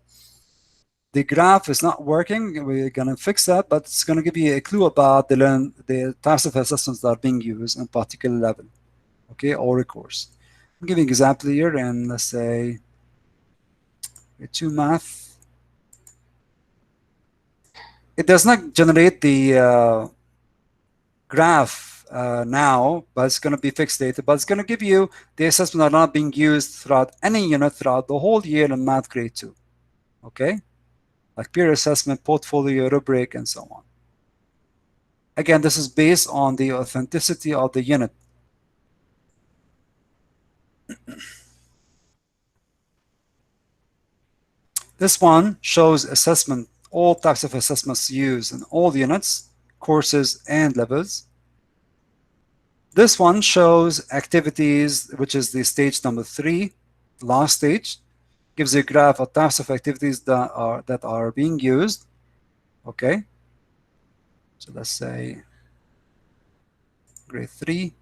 graph is not working. We're going to fix that, but it's going to give you a clue about the types of assessments that are being used in particular level, okay, or a course. I'm giving an example here, and let's say 2 math. It does not generate the graph now, but it's going to be fixed later. But it's going to give you the assessments that are not being used throughout any unit throughout the whole year in math grade 2. Okay, like peer assessment, portfolio, rubric, and so on. Again, this is based on the authenticity of the unit. This one shows assessment, all types of assessments used in all units, courses, and levels. This one shows activities, which is the stage number 3, last stage. Gives you a graph of types of activities that are being used. Okay. So let's say grade 3.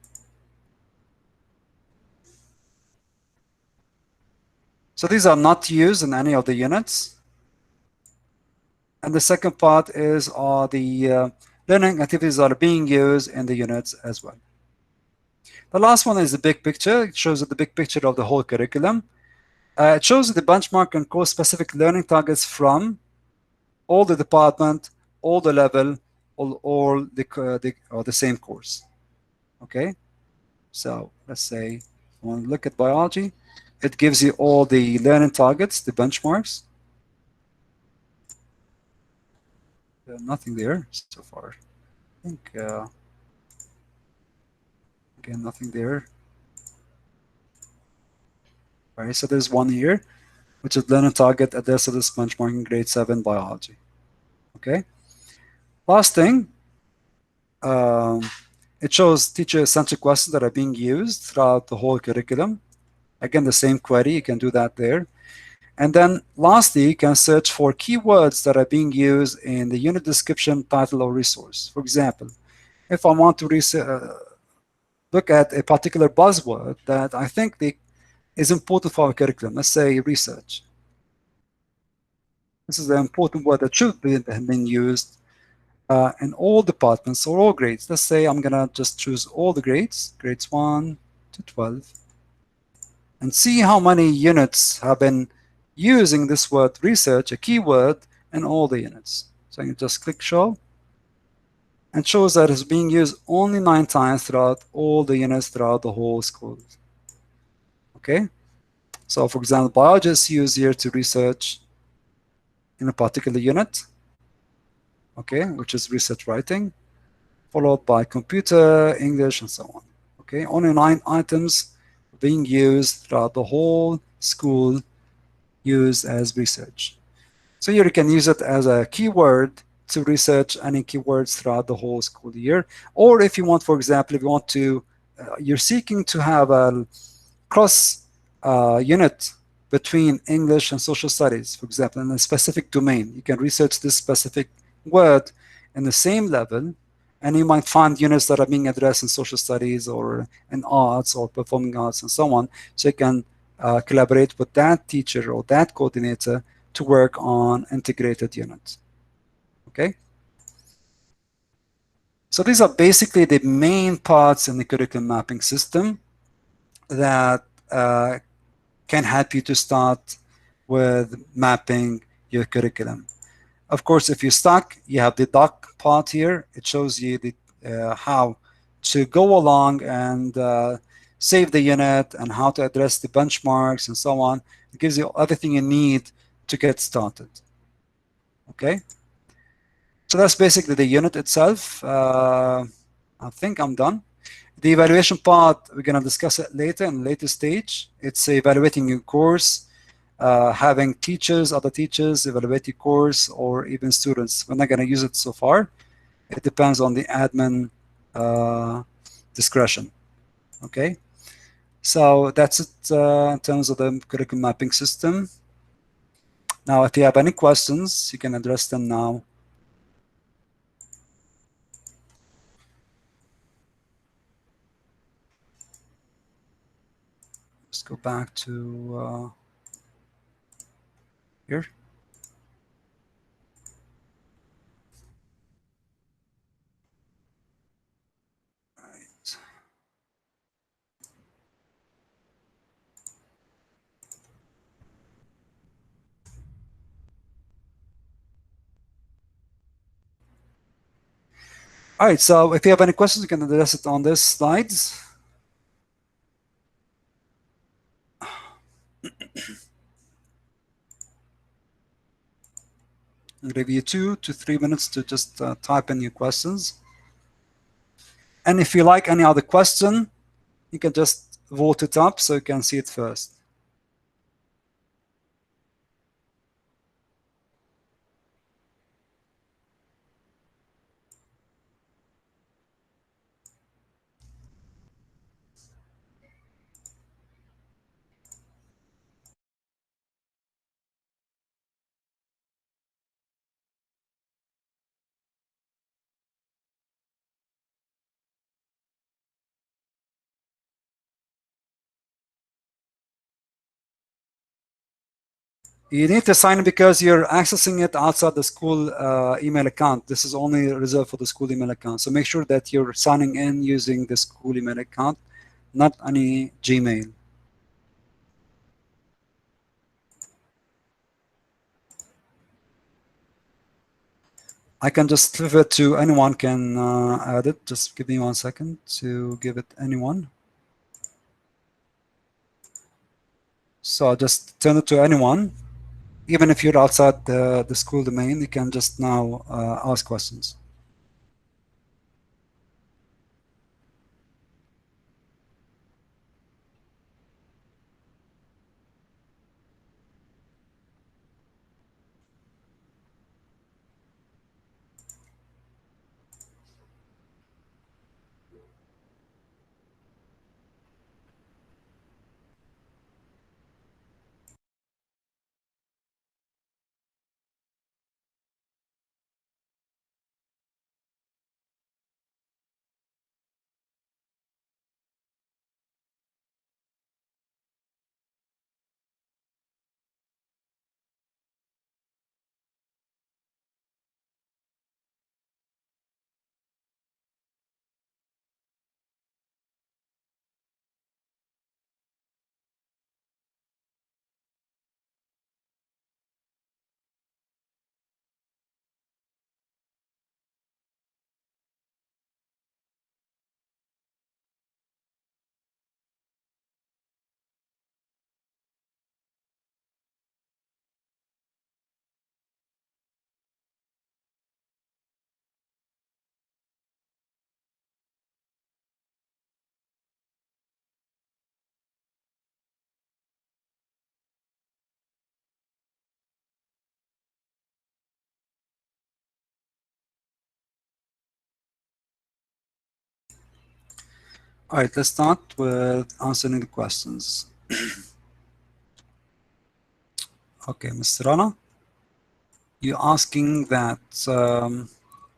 So these are not used in any of the units. And the second part is the learning activities that are being used in the units as well. The last one is the big picture. It shows the big picture of the whole curriculum. It shows the benchmark and course-specific learning targets from all the department, all the level, all the same course. Okay, so let's say I want to look at biology. It gives you all the learning targets, the benchmarks. Nothing there so far. I think again, nothing there. All right, so there's one here, which is learning target addressed to this benchmarking grade 7 biology. Okay. Last thing, it shows teacher-centric questions that are being used throughout the whole curriculum. Again, the same query, you can do that there. And then lastly, you can search for keywords that are being used in the unit description, title, or resource. For example, if I want to look at a particular buzzword that I think is important for our curriculum, let's say research. This is an important word that should have been used in all departments or all grades. Let's say I'm going to just choose all the grades 1 to 12, and see how many units have been using this word research, a keyword, in all the units. So I can just click show, and shows that it's being used only 9 times throughout all the units throughout the whole school. Okay, so for example, biology is used here to research in a particular unit, okay, which is research writing, followed by computer, English, and so on. Okay, only 9 items being used throughout the whole school, used as research. So here you can use it as a keyword to research any keywords throughout the whole school year. Or if you want, for example, if you want to, you're seeking to have a cross unit between English and social studies, for example, in a specific domain. You can research this specific word in the same level, and you might find units that are being addressed in social studies or in arts or performing arts and so on. So you can collaborate with that teacher or that coordinator to work on integrated units. Okay? So these are basically the main parts in the curriculum mapping system that can help you to start with mapping your curriculum. Of course, if you're stuck, you have the doc part here. It shows you the how to go along and save the unit and how to address the benchmarks and so on. It gives you everything you need to get started. Okay? So that's basically the unit itself. I think I'm done. The evaluation part, we're going to discuss it later in a later stage. It's evaluating your course, having teachers, other teachers evaluate your course, or even students. We're not going to use it so far. It depends on the admin discretion. Okay, so that's it in terms of the curriculum mapping system. Now, if you have any questions, you can address them now. Let's go back to here. Right. All right, so if you have any questions, you can address it on this slides. I'll give you 2 to 3 minutes to just type in your questions. And if you like any other question, you can just vote it up so you can see it first. You need to sign in because you're accessing it outside the school email account. This is only reserved for the school email account. So make sure that you're signing in using the school email account, not any Gmail. I can just leave it to anyone can add it. Just give me 1 second to give it anyone. So I'll just turn it to anyone. Even if you're outside the school domain, you can just now ask questions. All right, let's start with answering the questions. Okay, Mr. Rana, you're asking that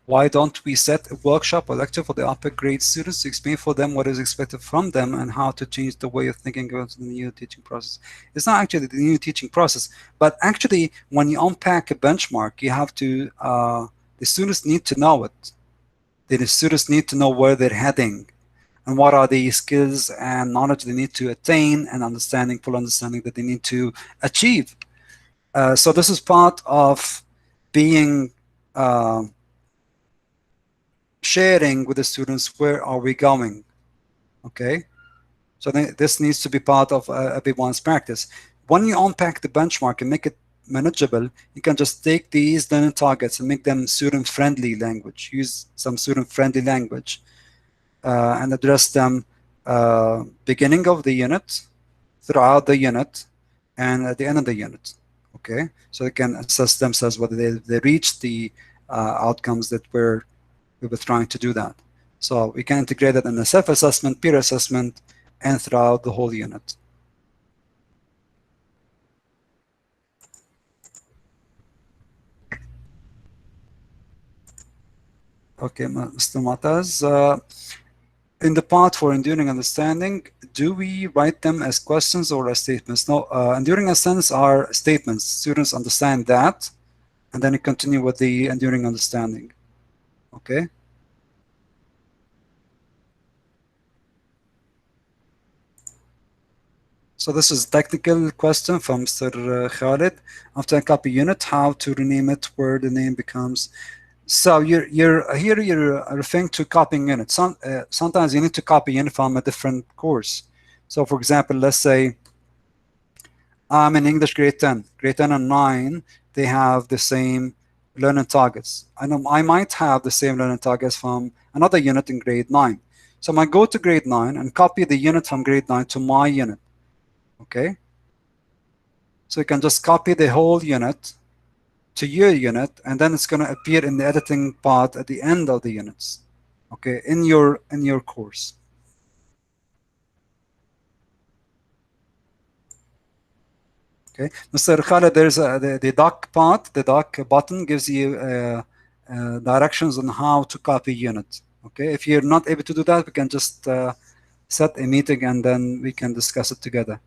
why don't we set a workshop or lecture for the upper grade students to explain for them what is expected from them and how to change the way of thinking about the new teaching process? It's not actually the new teaching process, but actually when you unpack a benchmark, you have to, the students need to know it. The students need to know where they're heading and what are the skills and knowledge they need to attain and understanding, full understanding that they need to achieve. So this is part of being sharing with the students where are we going. Okay, so this needs to be part of everyone's practice. When you unpack the benchmark and make it manageable, you can just take these learning targets and make them student-friendly language. Use some student-friendly language and address them beginning of the unit, throughout the unit, and at the end of the unit. Okay, so they can assess themselves whether they reach the outcomes that we were trying to do that. So we can integrate it in the self-assessment, peer assessment, and throughout the whole unit. Okay, Mr. Mataz, in the part for enduring understanding, do we write them as questions or as statements? No, enduring understandings are statements. Students understand that, and then you continue with the enduring understanding. Okay. So this is a technical question from Mr. Khalid. After a copy unit, how to rename it where the name becomes. So you're referring to copying units. Sometimes you need to copy unit from a different course. So for example, let's say I'm in English grade 10. Grade 10 and 9, they have the same learning targets. I know I might have the same learning targets from another unit in grade 9. So I might go to grade 9 and copy the unit from grade 9 to my unit. Okay? So you can just copy the whole unit to your unit, and then it's going to appear in the editing part at the end of the units. Okay, in your course. Okay, Mr. Khaled, there's the doc part. The doc button gives you directions on how to copy unit. Okay, if you're not able to do that, we can just set a meeting and then we can discuss it together.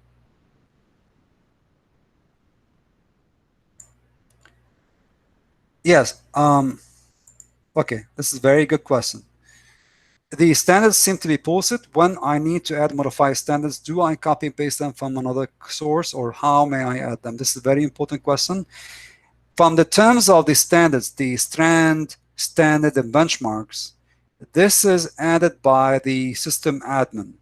Yes. Okay, this is a very good question. The standards seem to be posted. When I need to add modify standards, do I copy and paste them from another source, or how may I add them? This is a very important question. From the terms of the standards, the strand, standard, and benchmarks, this is added by the system admin.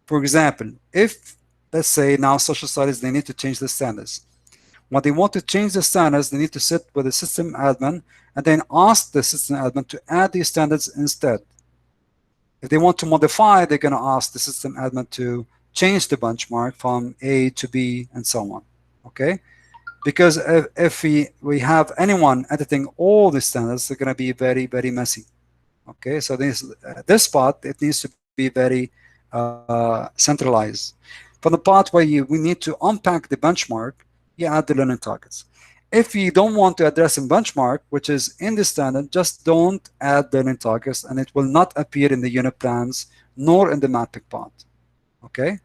For example, if, let's say now social studies, they need to change the standards. When they want to change the standards, they need to sit with the system admin and then ask the system admin to add these standards instead. If they want to modify, they're going to ask the system admin to change the benchmark from A to B and so on. Okay? Because if we have anyone editing all the standards, they're going to be very, very messy. Okay? So this part, it needs to be very centralized. For the part where we need to unpack the benchmark, you add the learning targets. If you don't want to address a benchmark, which is in the standard, just don't add learning targets, and it will not appear in the unit plans nor in the mapping part. Okay?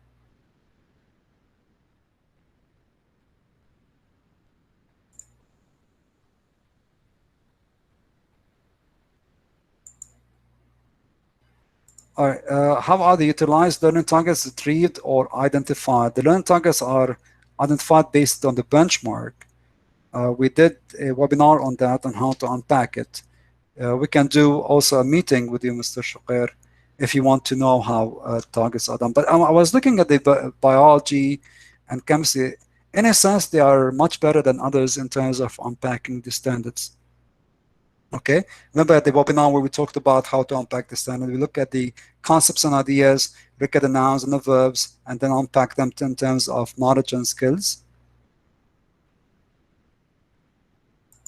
All right. How are the utilized learning targets retrieved or identified? The learning targets are identified based on the benchmark. We did a webinar on that, on how to unpack it. We can do also a meeting with you, Mr. Shuqair, if you want to know how targets are done. But I was looking at the biology and chemistry. In a sense, they are much better than others in terms of unpacking the standards. Okay, remember at the webinar where we talked about how to unpack the standard, we look at the concepts and ideas, look at the nouns and the verbs, and then unpack them in terms of knowledge and skills.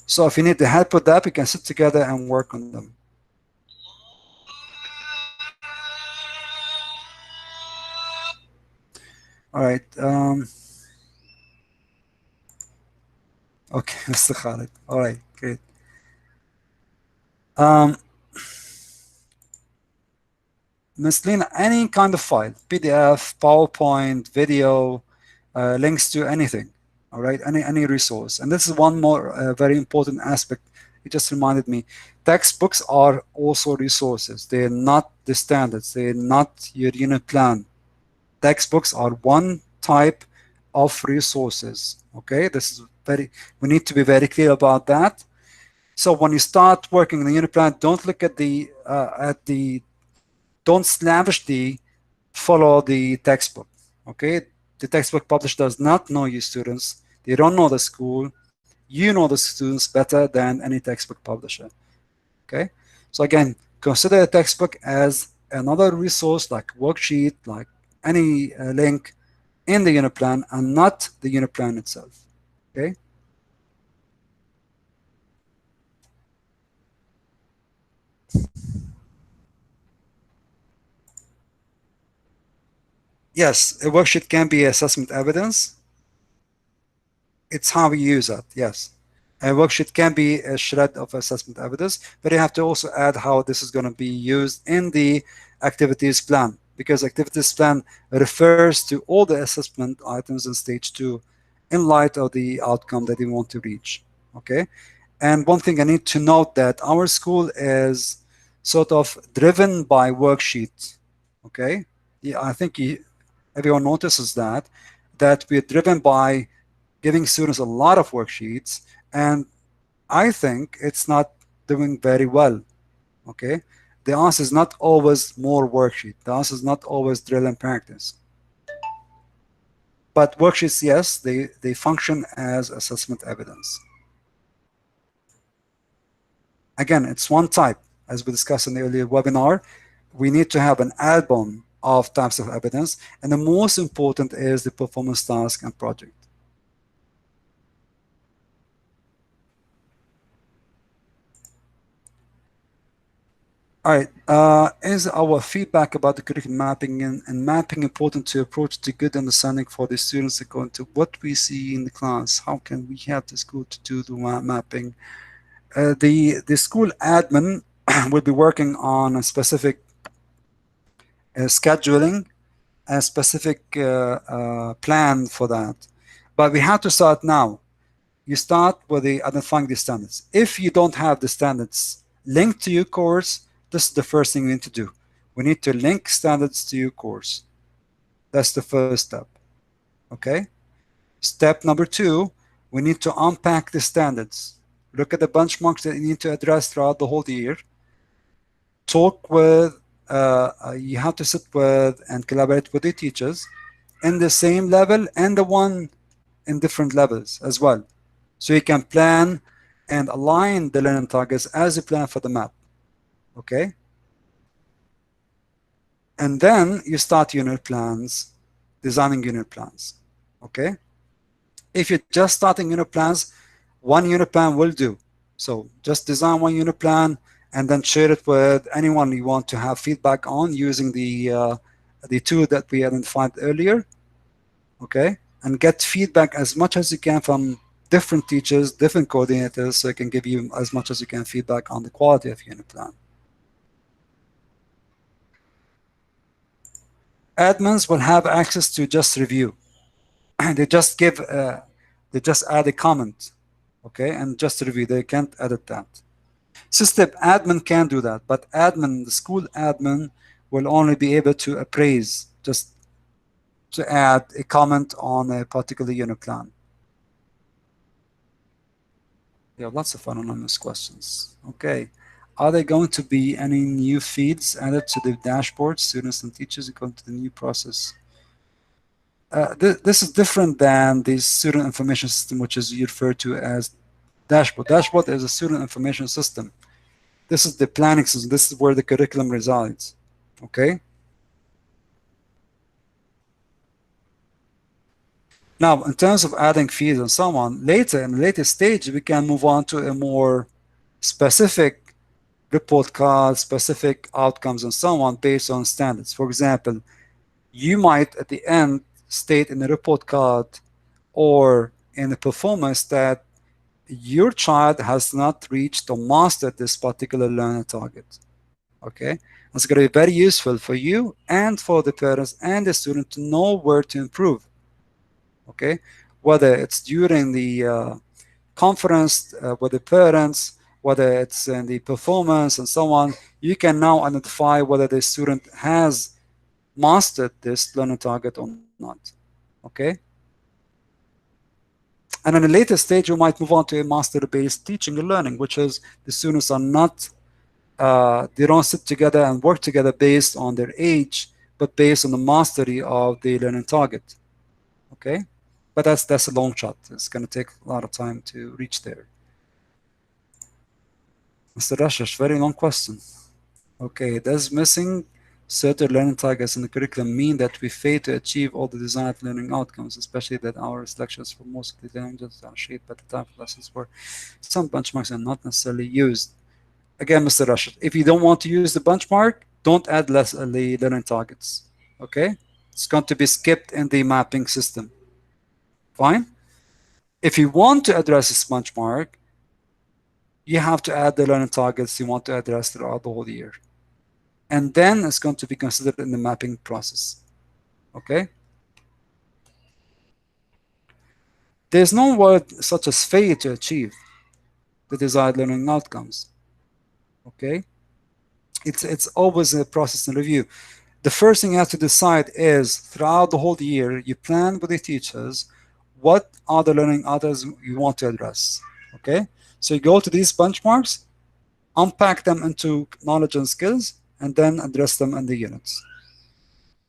So if you need the help with that, we can sit together and work on them. All right. Okay, Mr. Khalid. All right, great. Um, Ms. Lena, any kind of file, PDF, PowerPoint, video, links to anything, all right, any resource. And this is one more very important aspect. It just reminded me, textbooks are also resources. They're not the standards. They're not your unit plan. Textbooks are one type of resources. Okay, this is we need to be very clear about that. So when you start working in the unit plan, don't look at the don't slavishly follow the textbook. Okay, the textbook publisher does not know you students. They don't know the school. You know the students better than any textbook publisher. Okay, so again, consider a textbook as another resource like worksheet, like any link in the unit plan, and not the unit plan itself. Okay. Yes, a worksheet can be assessment evidence. It's how we use it. Yes. A worksheet can be a shred of assessment evidence, but you have to also add how this is going to be used in the activities plan, because activities plan refers to all the assessment items in stage 2 in light of the outcome that you want to reach. Okay. And one thing I need to note that our school is sort of driven by worksheets. Okay. Yeah, I think everyone notices that we're driven by giving students a lot of worksheets, and I think it's not doing very well. Okay, the answer is not always more worksheet. The answer is not always drill and practice. But worksheets, yes, they function as assessment evidence. Again, it's one type, as we discussed in the earlier webinar. We need to have an album of types of evidence, and the most important is the performance task and project. All right. Is our feedback about the curriculum mapping and mapping important to approach the good understanding for the students according to what we see in the class? How can we help the school to do the mapping? The school admin will be working on a specific scheduling, a specific plan for that. But we have to start now. You start with the identifying the standards. If you don't have the standards linked to your course, this is the first thing we need to do. We need to link standards to your course. That's the first step. Okay. Step number 2, we need to unpack the standards. Look at the benchmarks that you need to address throughout the whole year. Talk with, you have to sit with and collaborate with the teachers in the same level and the one in different levels as well. So you can plan and align the learning targets as you plan for the map. Okay. And then you start unit plans, designing unit plans. Okay. If you're just starting unit plans, one unit plan will do. So just design one unit plan and then share it with anyone you want to have feedback on using the tool that we identified earlier. Okay. And get feedback as much as you can from different teachers, different coordinators, so I can give you as much as you can feedback on the quality of unit plan. Admins will have access to just review. They just give, they just add a comment, okay, and just review. They can't edit that. System admin can do that, but admin, the school admin, will only be able to appraise, just to add a comment on a particular unit plan. We have lots of anonymous questions. Okay. Are there going to be any new feeds added to the dashboard, students and teachers, according to the new process? This is different than the student information system, which is referred to as dashboard. Dashboard is a student information system. This is the planning system. This is where the curriculum resides. Okay. Now, in terms of adding feeds and so on, later in a later stage, we can move on to a more specific report card, specific outcomes, and so on based on standards. For example, you might at the end state in the report card or in the performance that your child has not reached or mastered this particular learning target. Okay, it's going to be very useful for you and for the parents and the student to know where to improve. Okay, whether it's during the conference with the parents, whether it's in the performance and so on, you can now identify whether the student has mastered this learning target or not. Okay. And in a later stage, you might move on to a master-based teaching and learning, which is the students are not, they don't sit together and work together based on their age, but based on the mastery of the learning target. Okay, but that's a long shot. It's going to take a lot of time to reach there. Mr. Rashash, very long question. Okay, does missing certain learning targets in the curriculum mean that we fail to achieve all the desired learning outcomes, especially that our selections for most of the languages are shaped by the type of lessons where some benchmarks are not necessarily used? Again, Mr. Rashid, if you don't want to use the benchmark, don't add the learning targets. Okay? It's going to be skipped in the mapping system. Fine? If you want to address this benchmark, you have to add the learning targets you want to address throughout the whole year. And then it's going to be considered in the mapping process. Okay? There's no word such as fail to achieve the desired learning outcomes. Okay? It's always a process and review. The first thing you have to decide is throughout the whole year, you plan with the teachers what are the learning outcomes you want to address. Okay? So you go to these benchmarks, unpack them into knowledge and skills, and then address them in the units.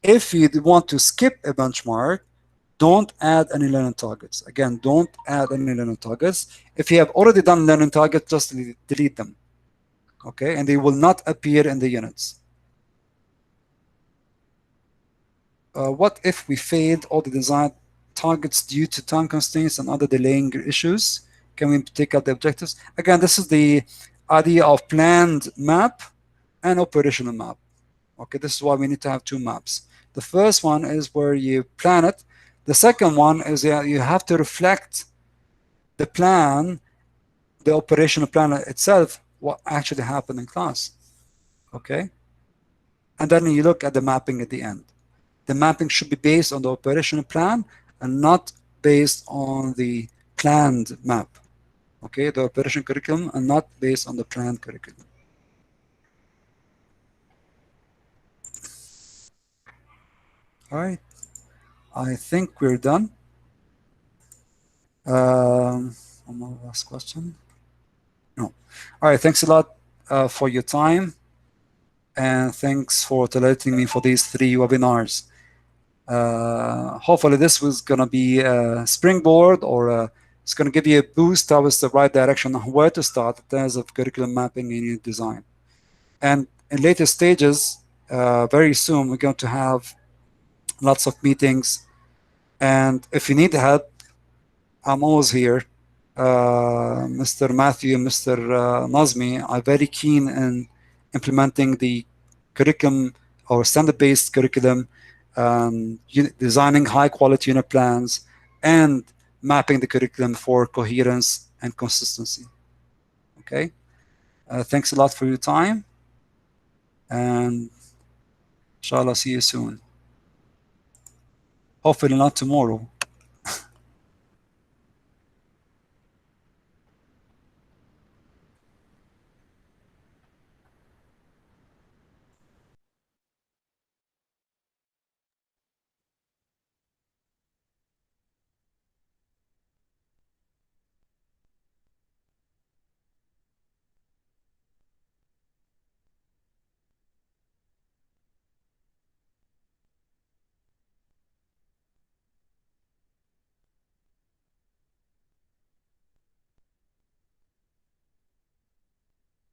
If you want to skip a benchmark, don't add any learning targets. Again, don't add any learning targets. If you have already done learning targets, just delete them. Okay, and they will not appear in the units. What if we failed all the desired targets due to time constraints and other delaying issues? Can we take out the objectives? Again, this is the idea of planned map and operational map. Okay, this is why we need to have two maps. The first one is where you plan it. The second one is you have to reflect the plan, the operational plan itself, what actually happened in class. Okay? And then you look at the mapping at the end. The mapping should be based on the operational plan and not based on the planned map. Okay, the operation curriculum and not based on the planned curriculum. All right, I think we're done. One more last question. No. All right, thanks a lot for your time. And thanks for tolerating me for these 3 webinars. Hopefully this was going to be a springboard or it's going to give you a boost towards the right direction on where to start in terms of curriculum mapping and unit design. And in later stages, very soon, we're going to have lots of meetings. And if you need help, I'm always here. Mr. Matthew and Mr. Nazmi are very keen in implementing the curriculum or standard-based curriculum, designing high-quality unit plans, and mapping the curriculum for coherence and consistency. Okay? Thanks a lot for your time, and inshallah, see you soon. Hopefully not tomorrow.